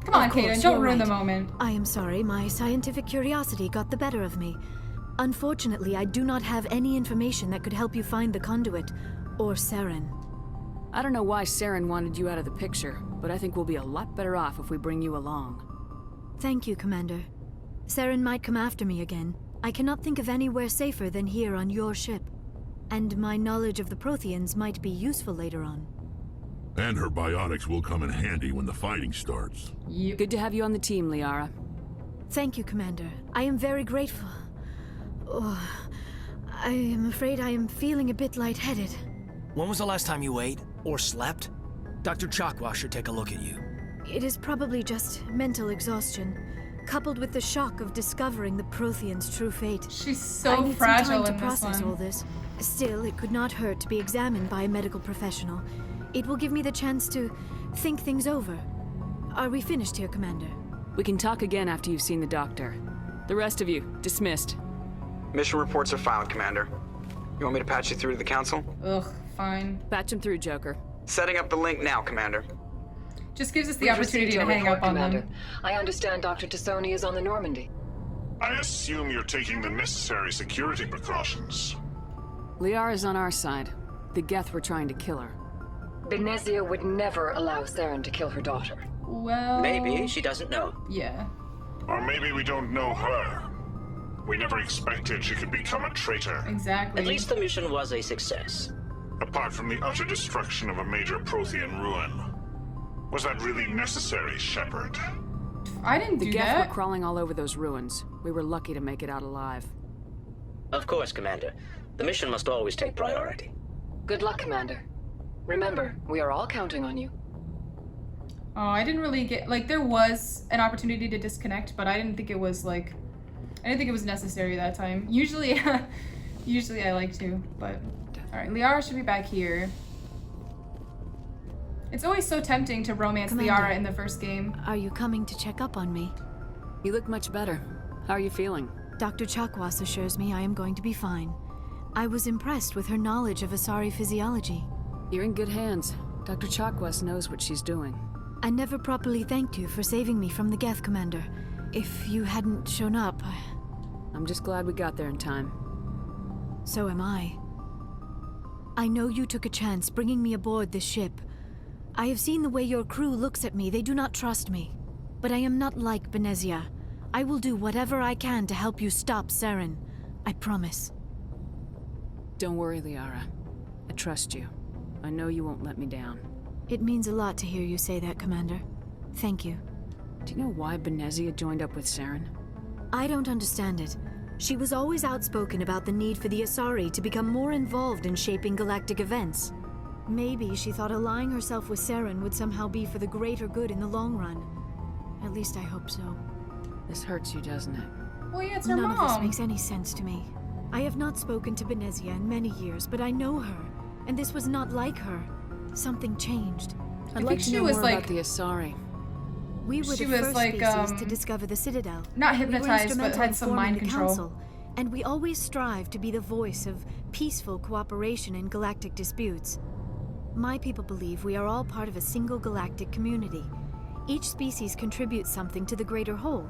Come on, Of course, Kaidan, don't you're ruin the right. moment. I am sorry, my scientific curiosity got the better of me. Unfortunately, I do not have any information that could help you find the conduit, or Saren. I don't know why Saren wanted you out of the picture, but I think we'll be a lot better off if we bring you along. Thank you, Commander. Saren might come after me again. I cannot think of anywhere safer than here on your ship. And my knowledge of the Protheans might be useful later on. And her biotics will come in handy when the fighting starts. Yep. Good to have you on the team, Liara. Thank you, Commander. I am very grateful. Oh, I am afraid I am feeling a bit lightheaded. When was the last time you ate, or slept? Dr. Chakwa should take a look at you. It is probably just mental exhaustion, coupled with the shock of discovering the Protheans' true fate. She's I so need fragile some time in to this process one. all this. Still, it could not hurt to be examined by a medical professional. It will give me the chance to think things over. Are we finished here, Commander? We can talk again after you've seen the doctor. The rest of you, dismissed. Mission reports are filed, Commander. You want me to patch you through to the Council? Ugh, fine. Patch him through, Joker. Setting up the link now, Commander. Just gives us the We've opportunity received to your hang report, up on Commander. them. I understand Dr. Tassoni is on the Normandy. I assume you're taking the necessary security precautions. Liara's on our side. The Geth were trying to kill her. Benezia would never allow Saren to kill her daughter. Well... Maybe she doesn't know. Yeah. Or maybe we don't know her. We never expected she could become a traitor. Exactly. At least the mission was a success. Apart from the utter destruction of a major Prothean ruin. Was that really necessary, Shepard? I didn't The do Geth that. were crawling all over those ruins. We were lucky to make it out alive. Of course, Commander. The mission must always take priority. Good luck, Commander. Remember, we are all counting on you. Oh, I didn't really get... Like, there was an opportunity to disconnect, but I didn't think it was, like... I didn't think it was necessary that time. Usually, usually I like to, but... Alright, Liara should be back here. It's always so tempting to romance Commander, Liara in the first game. Are you coming to check up on me? You look much better. How are you feeling? Dr. Chakwas assures me I am going to be fine. I was impressed with her knowledge of Asari physiology. You're in good hands. Dr. Chakwas knows what she's doing. I never properly thanked you for saving me from the Geth, Commander. If you hadn't shown up, I'm just glad we got there in time. So am I. I know you took a chance bringing me aboard this ship. I have seen the way your crew looks at me. They do not trust me. But I am not like Benezia. I will do whatever I can to help you stop Saren. I promise. Don't worry, Liara. I trust you. I know you won't let me down. It means a lot to hear you say that, Commander. Thank you. Do you know why Benezia joined up with Saren? I don't understand it. She was always outspoken about the need for the Asari to become more involved in shaping galactic events. Maybe she thought allying herself with Saren would somehow be for the greater good in the long run. At least I hope so. This hurts you, doesn't it? Well, yeah, it's her None mom. of this makes any sense to me. I have not spoken to Benezia in many years, but I know her, and this was not like her. Something changed. I'd like to know more about the Asari. We were the first species to discover the Citadel. Not hypnotized, we were but had some mind the control. Council, and we always strive to be the voice of peaceful cooperation in galactic disputes. My people believe we are all part of a single galactic community. Each species contributes something to the greater whole.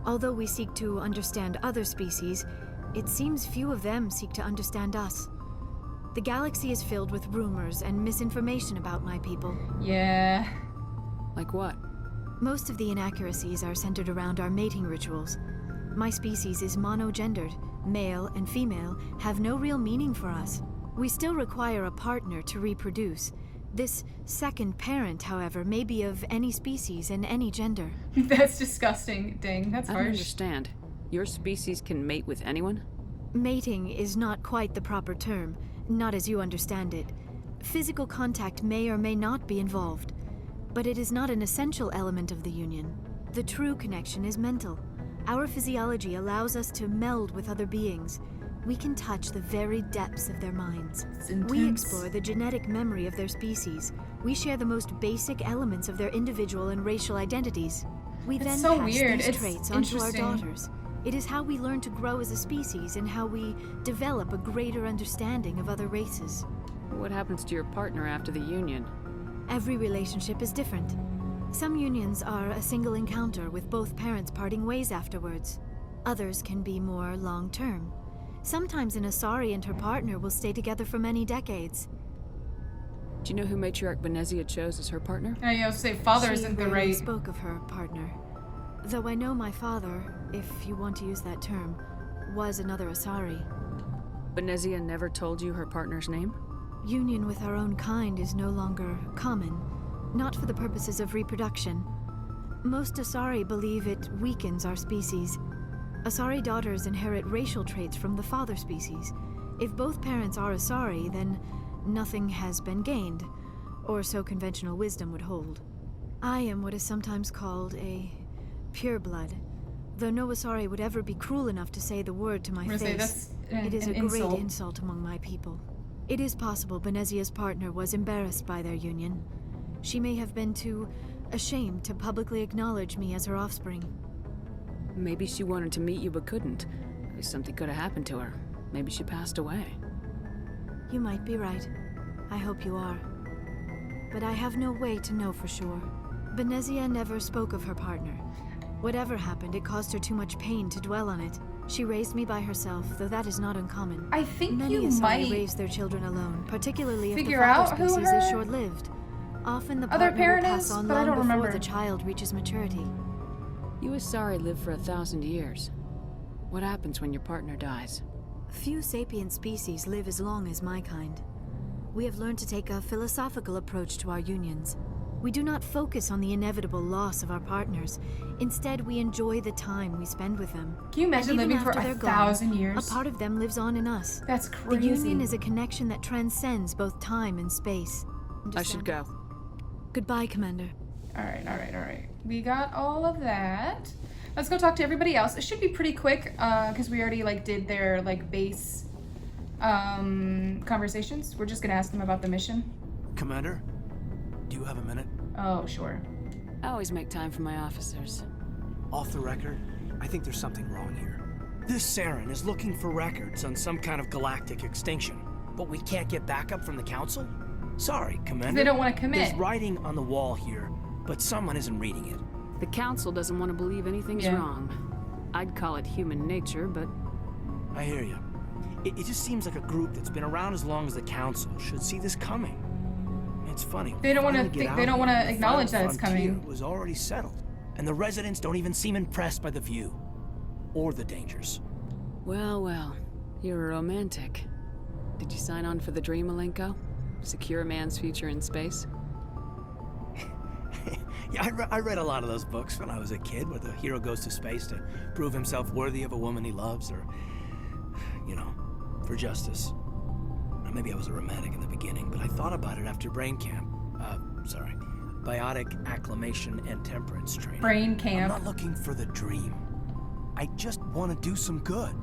Although we seek to understand other species, it seems few of them seek to understand us. The galaxy is filled with rumors and misinformation about my people. Yeah. Like what? Most of the inaccuracies are centered around our mating rituals. My species is monogendered. Male and female have no real meaning for us. We still require a partner to reproduce. This second parent, however, may be of any species and any gender. That's disgusting. Dang, that's I harsh. don't understand. Your species can mate with anyone? Mating is not quite the proper term, not as you understand it. Physical contact may or may not be involved, but it is not an essential element of the union. The true connection is mental. Our physiology allows us to meld with other beings. We can touch the very depths of their minds. We explore the genetic memory of their species. We share the most basic elements of their individual and racial identities. We then so pass weird. these It's traits onto our interesting. daughters. It is how we learn to grow as a species and how we develop a greater understanding of other races. What happens to your partner after the union? Every relationship is different. Some unions are a single encounter with both parents parting ways afterwards. Others can be more long-term. Sometimes an Asari and her partner will stay together for many decades. Do you know who Matriarch Benezia chose as her partner? I was say father She isn't the rarely right. spoke of her partner. Though I know my father, if you want to use that term, was another Asari. Benezia never told you her partner's name? Union with our own kind is no longer common, not for the purposes of reproduction. Most Asari believe it weakens our species. Asari daughters inherit racial traits from the father species. If both parents are Asari, then nothing has been gained, or so conventional wisdom would hold. I am what is sometimes called a pureblood, though no Asari would ever be cruel enough to say the word to my I'm gonna say face. that's It is an a great insult. insult among my people. It is possible Benezia's partner was embarrassed by their union. She may have been too ashamed to publicly acknowledge me as her offspring. Maybe she wanted to meet you but couldn't. Maybe something could have happened to her. Maybe she passed away. You might be right. I hope you are. But I have no way to know for sure. Benezia never spoke of her partner. Whatever happened, it caused her too much pain to dwell on it. She raised me by herself, though that is not uncommon. I think Many you Asari might raise their children alone, particularly if the figure father out who species is her short-lived. Often the other partner parent will pass is, on but I long don't before remember. the child reaches maturity. You Asari live for 1,000 years. What happens when your partner dies? Few sapient species live as long as my kind. We have learned to take a philosophical approach to our unions. We do not focus on the inevitable loss of our partners. Instead, we enjoy the time we spend with them. Can you imagine And even living for after they're 1,000 gone, years? A part of them lives on in us. That's crazy. The union is a connection that transcends both time and space. I should go. Goodbye, Commander. Alright. We got all of that. Let's go talk to everybody else. It should be pretty quick, because we already did their base conversations. We're just gonna ask them about the mission. Commander, do you have a minute? Oh, sure. I always make time for my officers. Off the record, I think there's something wrong here. This Saren is looking for records on some kind of galactic extinction, but we can't get backup from the Council? Sorry, Commander. They don't want to commit. There's writing on the wall here, but someone isn't reading it. The Council doesn't want to believe anything's wrong. I'd call it human nature, but... I hear you. It just seems like a group that's been around as long as the Council should see this coming. It's funny. They don't want to think. They don't want to acknowledge that it's coming. It was already settled, and the residents don't even seem impressed by the view or the dangers. Well, well. You're a romantic. Did you sign on for the dream, Malenko? Secure a man's future in space? Yeah, I read a lot of those books when I was a kid, where the hero goes to space to prove himself worthy of a woman he loves, or, you know, for justice. Maybe I was a romantic in the beginning, but I thought about it after brain camp. Biotic acclimation and temperance training. Brain camp. I'm not looking for the dream. I just want to do some good.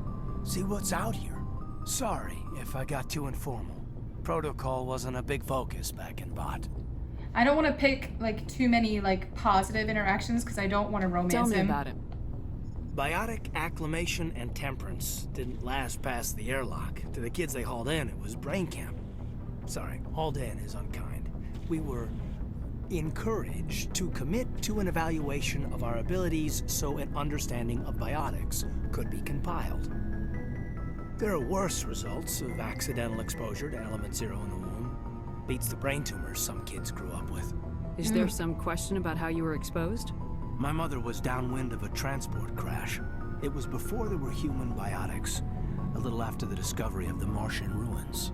See what's out here. Sorry if I got too informal. Protocol wasn't a big focus back in Bot. I don't want to pick, like, too many, like, positive interactions because I don't want to romance him. Tell me about it. Biotic acclimation and temperance didn't last past the airlock. To the kids they hauled in, it was brain camp. Sorry, hauled in is unkind. We were encouraged to commit to an evaluation of our abilities so an understanding of biotics could be compiled. There are worse results of accidental exposure to element 0 in the womb. Beats the brain tumors some kids grew up with. Is there some question about how you were exposed? My mother was downwind of a transport crash. It was before there were human biotics, a little after the discovery of the Martian ruins.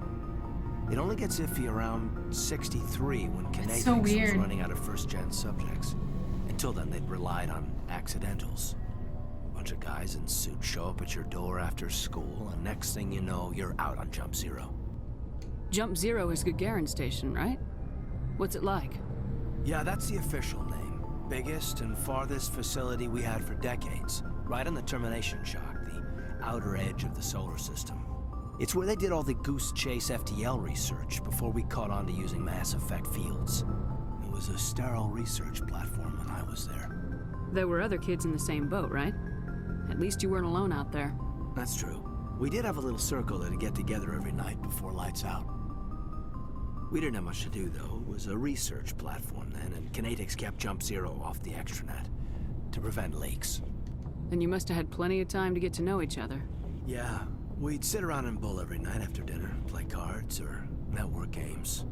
It only gets iffy around 63 when Kaidan was running out of first-gen subjects. Until then, they'd relied on accidentals. A bunch of guys in suits show up at your door after school, and next thing you know, you're out on Jump Zero. Jump Zero is Gagarin Station, right? What's it like? Yeah, that's the official name. Biggest and farthest facility we had for decades. Right on the termination shock, the outer edge of the solar system. It's where they did all the Goose Chase FTL research before we caught on to using mass effect fields. It was a sterile research platform when I was there. There were other kids in the same boat, right? At least you weren't alone out there. That's true. We did have a little circle that'd get together every night before lights out. We didn't have much to do, though. It was a research platform then, and Kinetics kept Jump Zero off the extranet to prevent leaks. Then you must have had plenty of time to get to know each other. Yeah. We'd sit around and bull every night after dinner, play cards or network games.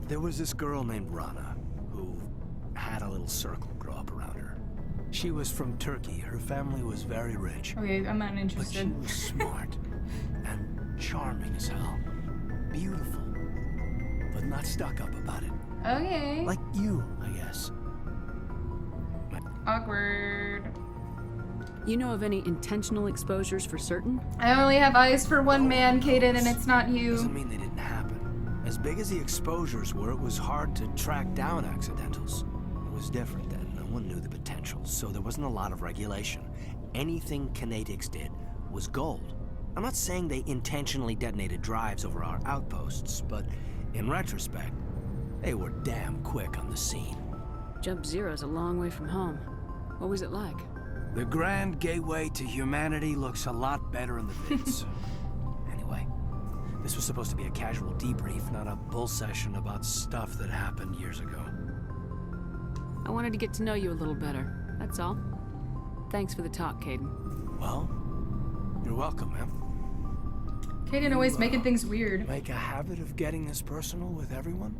There was this girl named Rana, who had a little circle grow up around her. She was from Turkey. Her family was very rich. Okay, I'm not interested. But she was smart and charming as hell. Beautiful, but not stuck up about it. Okay. Like you, I guess. Awkward. You know of any intentional exposures for certain? I only have eyes for one man, Kaidan, and it's not you. Doesn't mean they didn't happen. As big as the exposures were, it was hard to track down accidentals. It was different then. No one knew the potential, so there wasn't a lot of regulation. Anything Kinetics did was gold. I'm not saying they intentionally detonated drives over our outposts, but in retrospect, they were damn quick on the scene. Jump Zero's a long way from home. What was it like? The grand gateway to humanity looks a lot better in the vids. Anyway, this was supposed to be a casual debrief, not a bull session about stuff that happened years ago. I wanted to get to know you a little better, that's all. Thanks for the talk, Kaidan. Well, you're welcome, ma'am. Kaidan always making things weird. Make a habit of getting this personal with everyone?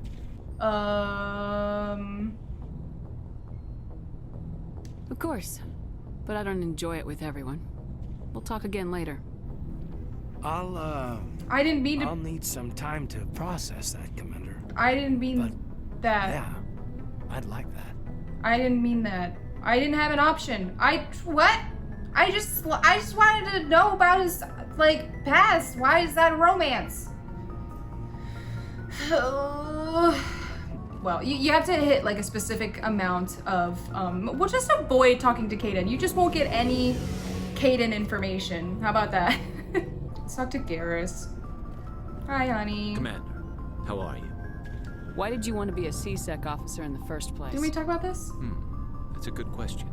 Of course. But I don't enjoy it with everyone. We'll talk again later. I didn't mean to... I'll need some time to process that, Commander. I didn't mean that. Yeah, I'd like that. I didn't mean that. I didn't have an option. What? I just wanted to know about his, like, past. Why is that a romance? Well, you have to hit, like, a specific amount of, well, just avoid talking to Kaidan. You just won't get any Kaidan information. How about that? Let's talk to Garrus. Hi, honey. Commander, how are you? Why did you want to be a C-Sec officer in the first place? Did we talk about this? That's a good question.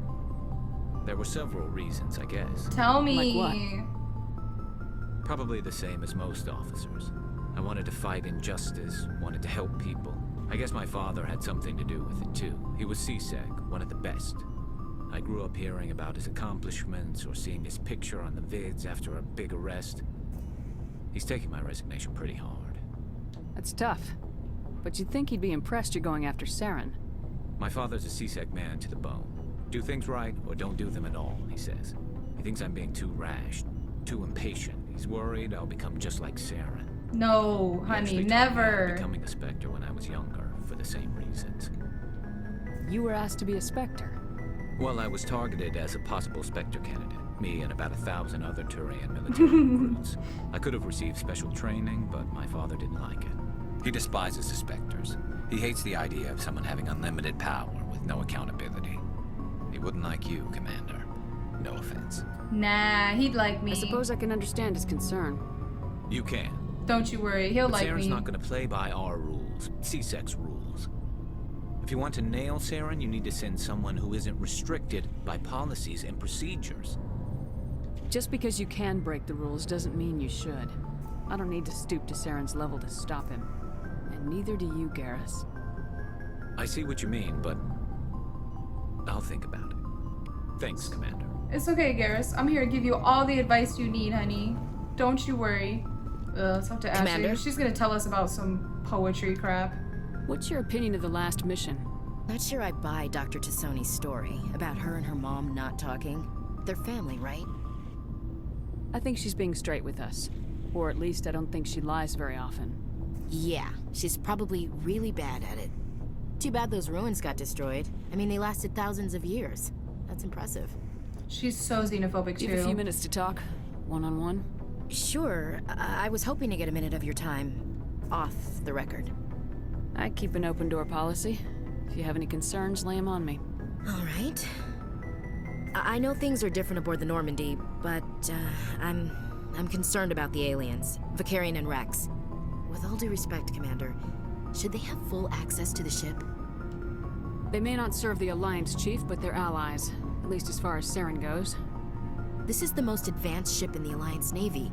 There were several reasons, I guess. Tell me. Like what? Probably the same as most officers. I wanted to fight injustice, wanted to help people. I guess my father had something to do with it too. He was C-Sec, one of the best. I grew up hearing about his accomplishments or seeing his picture on the vids after a big arrest. He's taking my resignation pretty hard. That's tough. But you'd think he'd be impressed you're going after Saren. My father's a C-Sec man to the bone. Do things right or don't do them at all, he says. He thinks I'm being too rash, too impatient. He's worried I'll become just like Saren. No, honey, never. Becoming a Spectre when I was younger, for the same reasons. You were asked to be a Spectre. Well, I was targeted as a possible Spectre candidate. Me and about 1,000 other Turian military recruits. I could have received special training, but my father didn't like it. He despises the Spectres. He hates the idea of someone having unlimited power with no accountability. He wouldn't like you, Commander. No offense. Nah, he'd like me. I suppose I can understand his concern. You can. Don't you worry, he'll but like Saren's me. not going to play by our rules, C-Sec's rules. If you want to nail Saren, you need to send someone who isn't restricted by policies and procedures. Just because you can break the rules doesn't mean you should. I don't need to stoop to Saren's level to stop him. And neither do you, Garrus. I see what you mean, but I'll think about it. Thanks, Commander. It's okay, Garrus. I'm here to give you all the advice you need, honey. Don't you worry. Let's talk to Ashley. Commander? She's gonna tell us about some poetry crap. What's your opinion of the last mission? Not sure I buy Dr. Tassoni's story about her and her mom not talking. They're family, right? I think she's being straight with us. Or at least I don't think she lies very often. Yeah, she's probably really bad at it. Too bad those ruins got destroyed. I mean, they lasted thousands of years. That's impressive. She's so xenophobic, too. You have a few minutes to talk? One-on-one? Sure. I was hoping to get a minute of your time. Off the record. I keep an open door policy. If you have any concerns, lay them on me. All right. I know things are different aboard the Normandy, but I'm concerned about the aliens, Vicarian and Wrex. With all due respect, Commander, should they have full access to the ship? They may not serve the Alliance, Chief, but they're allies. At least as far as Saren goes. This is the most advanced ship in the Alliance Navy.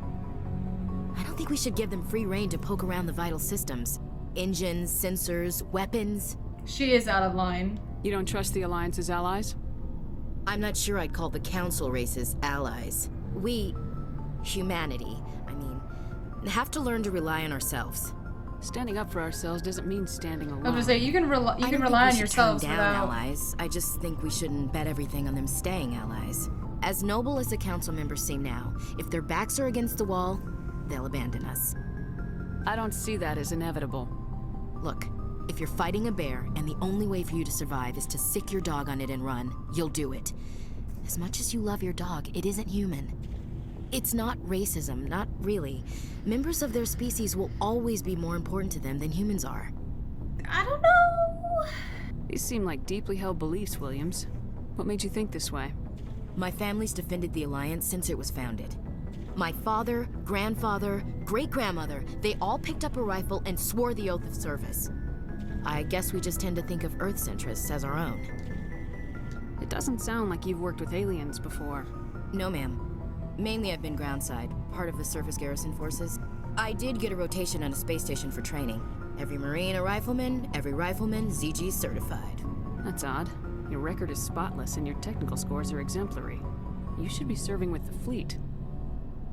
I don't think we should give them free rein to poke around the vital systems. Engines, sensors, weapons. She is out of line. You don't trust the Alliance's allies? I'm not sure I'd call the Council races allies. We, humanity, have to learn to rely on ourselves. Standing up for ourselves doesn't mean standing alone. I was gonna say, you can rely on yourselves down without... allies. I just think we shouldn't bet everything on them staying allies. As noble as the council members seem now, if their backs are against the wall, they'll abandon us. I don't see that as inevitable. Look, if you're fighting a bear and the only way for you to survive is to sick your dog on it and run, you'll do it. As much as you love your dog, it isn't human. It's not racism, not really. Members of their species will always be more important to them than humans are. I don't know. These seem like deeply held beliefs, Williams. What made you think this way? My family's defended the Alliance since it was founded. My father, grandfather, great-grandmother, they all picked up a rifle and swore the oath of service. I guess we just tend to think of Earth's interests as our own. It doesn't sound like you've worked with aliens before. No, ma'am. Mainly I've been groundside, part of the surface garrison forces. I did get a rotation on a space station for training. Every Marine a rifleman, every rifleman ZG certified. That's odd. Your record is spotless and your technical scores are exemplary. You should be serving with the fleet.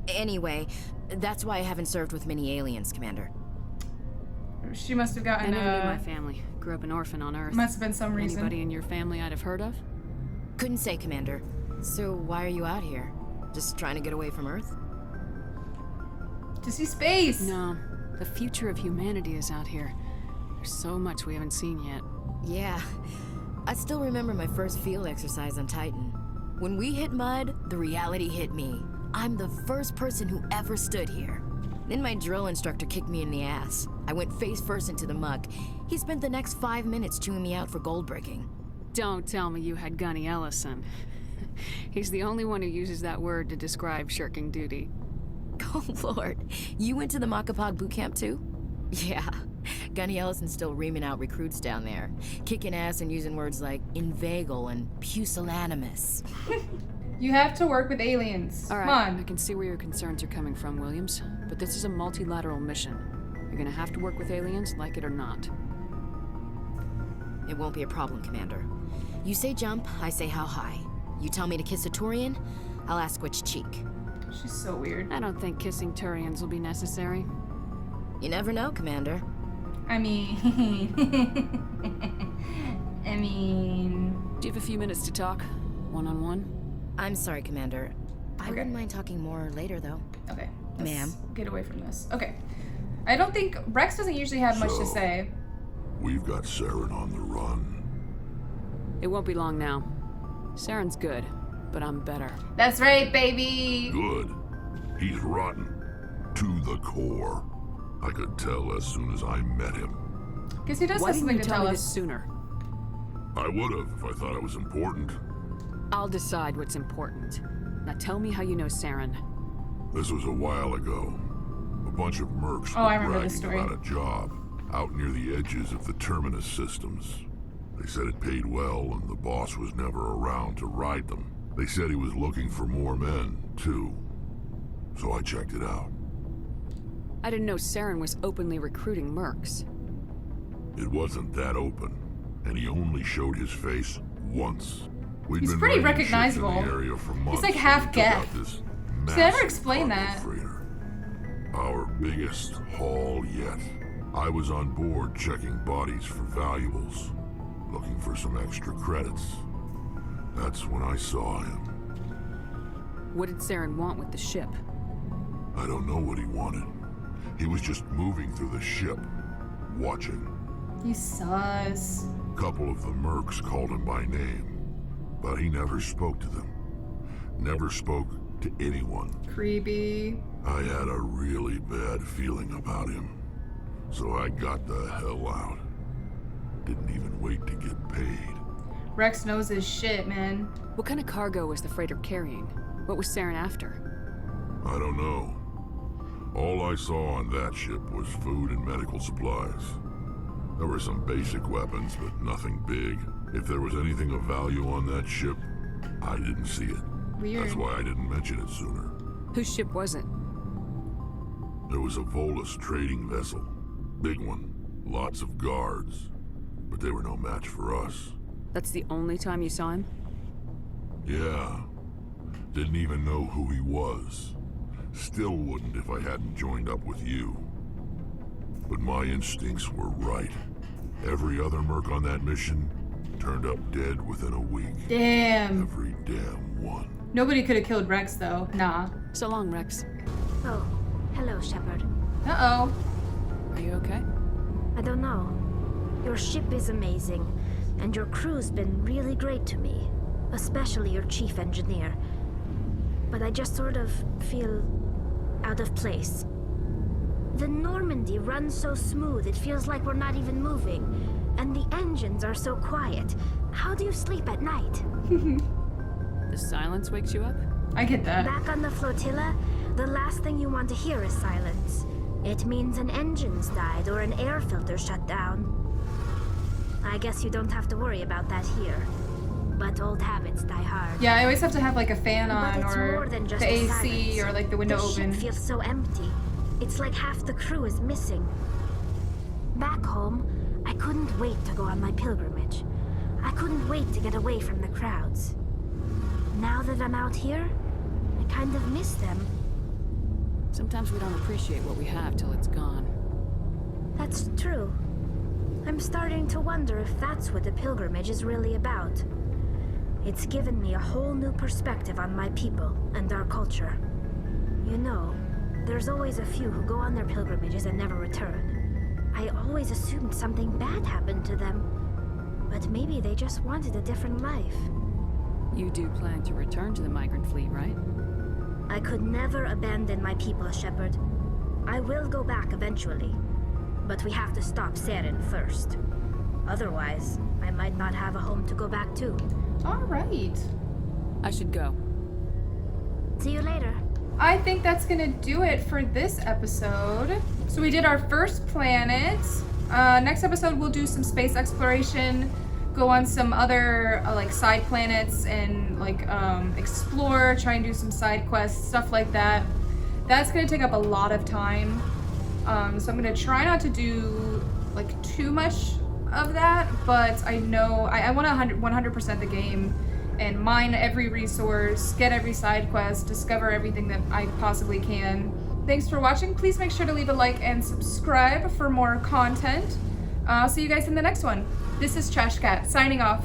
Anyway, that's why I haven't served with many aliens, Commander. She must have gotten I never knew my family. Grew up an orphan on Earth. Must have been some reason. Anybody in your family I'd have heard of? Couldn't say, Commander. So why are you out here? Just trying to get away from Earth? To see space! No. The future of humanity is out here. There's so much we haven't seen yet. Yeah. I still remember my first field exercise on Titan. When we hit mud, the reality hit me. I'm the first person who ever stood here. Then my drill instructor kicked me in the ass. I went face first into the muck. He spent the next 5 minutes chewing me out for gold breaking. Don't tell me you had Gunny Ellison. He's the only one who uses that word to describe shirking duty. Oh, Lord. You went to the Makapog boot camp, too? Yeah. Gunny Ellison's still reaming out recruits down there, kicking ass and using words like inveigle and pusillanimous. You have to work with aliens. All right, Come on. I can see where your concerns are coming from, Williams. But this is a multilateral mission. You're gonna have to work with aliens, like it or not. It won't be a problem, Commander. You say jump, I say how high. You tell me to kiss a Turian, I'll ask which cheek. She's so weird. I don't think kissing Turians will be necessary. You never know, Commander. I mean... Do you have a few minutes to talk? One-on-one? I'm sorry, Commander. I wouldn't mind talking more later, though. Okay. Ma'am. Get away from this. Okay. I don't think... Wrex doesn't usually have much to say. We've got Saren on the run. It won't be long now. Saren's good, but I'm better. That's right, baby! Good. He's rotten. To the core. I could tell as soon as I met him. Guess he does Why have didn't something you to tell tell me us. this sooner? I would have if I thought it was important. I'll decide what's important. Now tell me how you know Saren. This was a while ago. A bunch of mercs Oh, I were remember this bragging story. about a job out near the edges of the Terminus systems. They said it paid well and the boss was never around to ride them. They said he was looking for more men, too. So I checked it out. I didn't know Saren was openly recruiting mercs. It wasn't that open, and he only showed his face once. We'd He's been pretty raiding ships recognizable. in the area for months. He's like half when we took out Geth. this See, I never massive explained cargo that. freighter. Our biggest haul yet. I was on board checking bodies for valuables, looking for some extra credits. That's when I saw him. What did Saren want with the ship? I don't know what he wanted. He was just moving through the ship, watching. He's sus. A couple of the mercs called him by name, but he never spoke to them. Never spoke to anyone. Creepy. I had a really bad feeling about him, so I got the hell out. Didn't even wait to get paid. Wrex knows his shit, man. What kind of cargo was the freighter carrying? What was Saren after? I don't know. All I saw on that ship was food and medical supplies. There were some basic weapons, but nothing big. If there was anything of value on that ship, I didn't see it. Weird. That's why I didn't mention it sooner. Whose ship was it? There was a Volus trading vessel. Big one. Lots of guards. But they were no match for us. That's the only time you saw him? Yeah. Didn't even know who he was. Still wouldn't if I hadn't joined up with you. But my instincts were right. Every other merc on that mission turned up dead within a week. Damn. Every damn one. Nobody could have killed Wrex, though. Nah. So long, Wrex. Oh, hello, Shepard. Uh-oh. Are you okay? I don't know. Your ship is amazing, and your crew's been really great to me. Especially your chief engineer. But I just sort of feel out of place. The Normandy runs so smooth, it feels like we're not even moving. And the engines are so quiet. How do you sleep at night? The silence wakes you up? I get that. Back on the flotilla, the last thing you want to hear is silence. It means an engine's died or an air filter shut down. I guess you don't have to worry about that here. But old habits die hard. Yeah, I always have to have like a fan on But it's or more than just the AC silence. or like the window the open. Ship feels so empty. It's like half the crew is missing. Back home, I couldn't wait to go on my pilgrimage. I couldn't wait to get away from the crowds. Now that I'm out here, I kind of miss them. Sometimes we don't appreciate what we have till it's gone. That's true. I'm starting to wonder if that's what the pilgrimage is really about. It's given me a whole new perspective on my people and our culture. You know, there's always a few who go on their pilgrimages and never return. I always assumed something bad happened to them, but maybe they just wanted a different life. You do plan to return to the migrant fleet, right? I could never abandon my people, Shepard. I will go back eventually, but we have to stop Saren first. Otherwise, I might not have a home to go back to. All right. I should go. See you later. I think that's gonna do it for this episode. So we did our first planet. Next episode, we'll do some space exploration, go on some other like side planets and like explore, try and do some side quests, stuff like that. That's gonna take up a lot of time. So I'm gonna try not to do like too much of that, but I know I want to 100% the game and mine every resource, get every side quest, discover everything that I possibly can. Thanks for watching. Please make sure to leave a like and subscribe for more content. I'll see you guys in the next one. This is TrashKat signing off.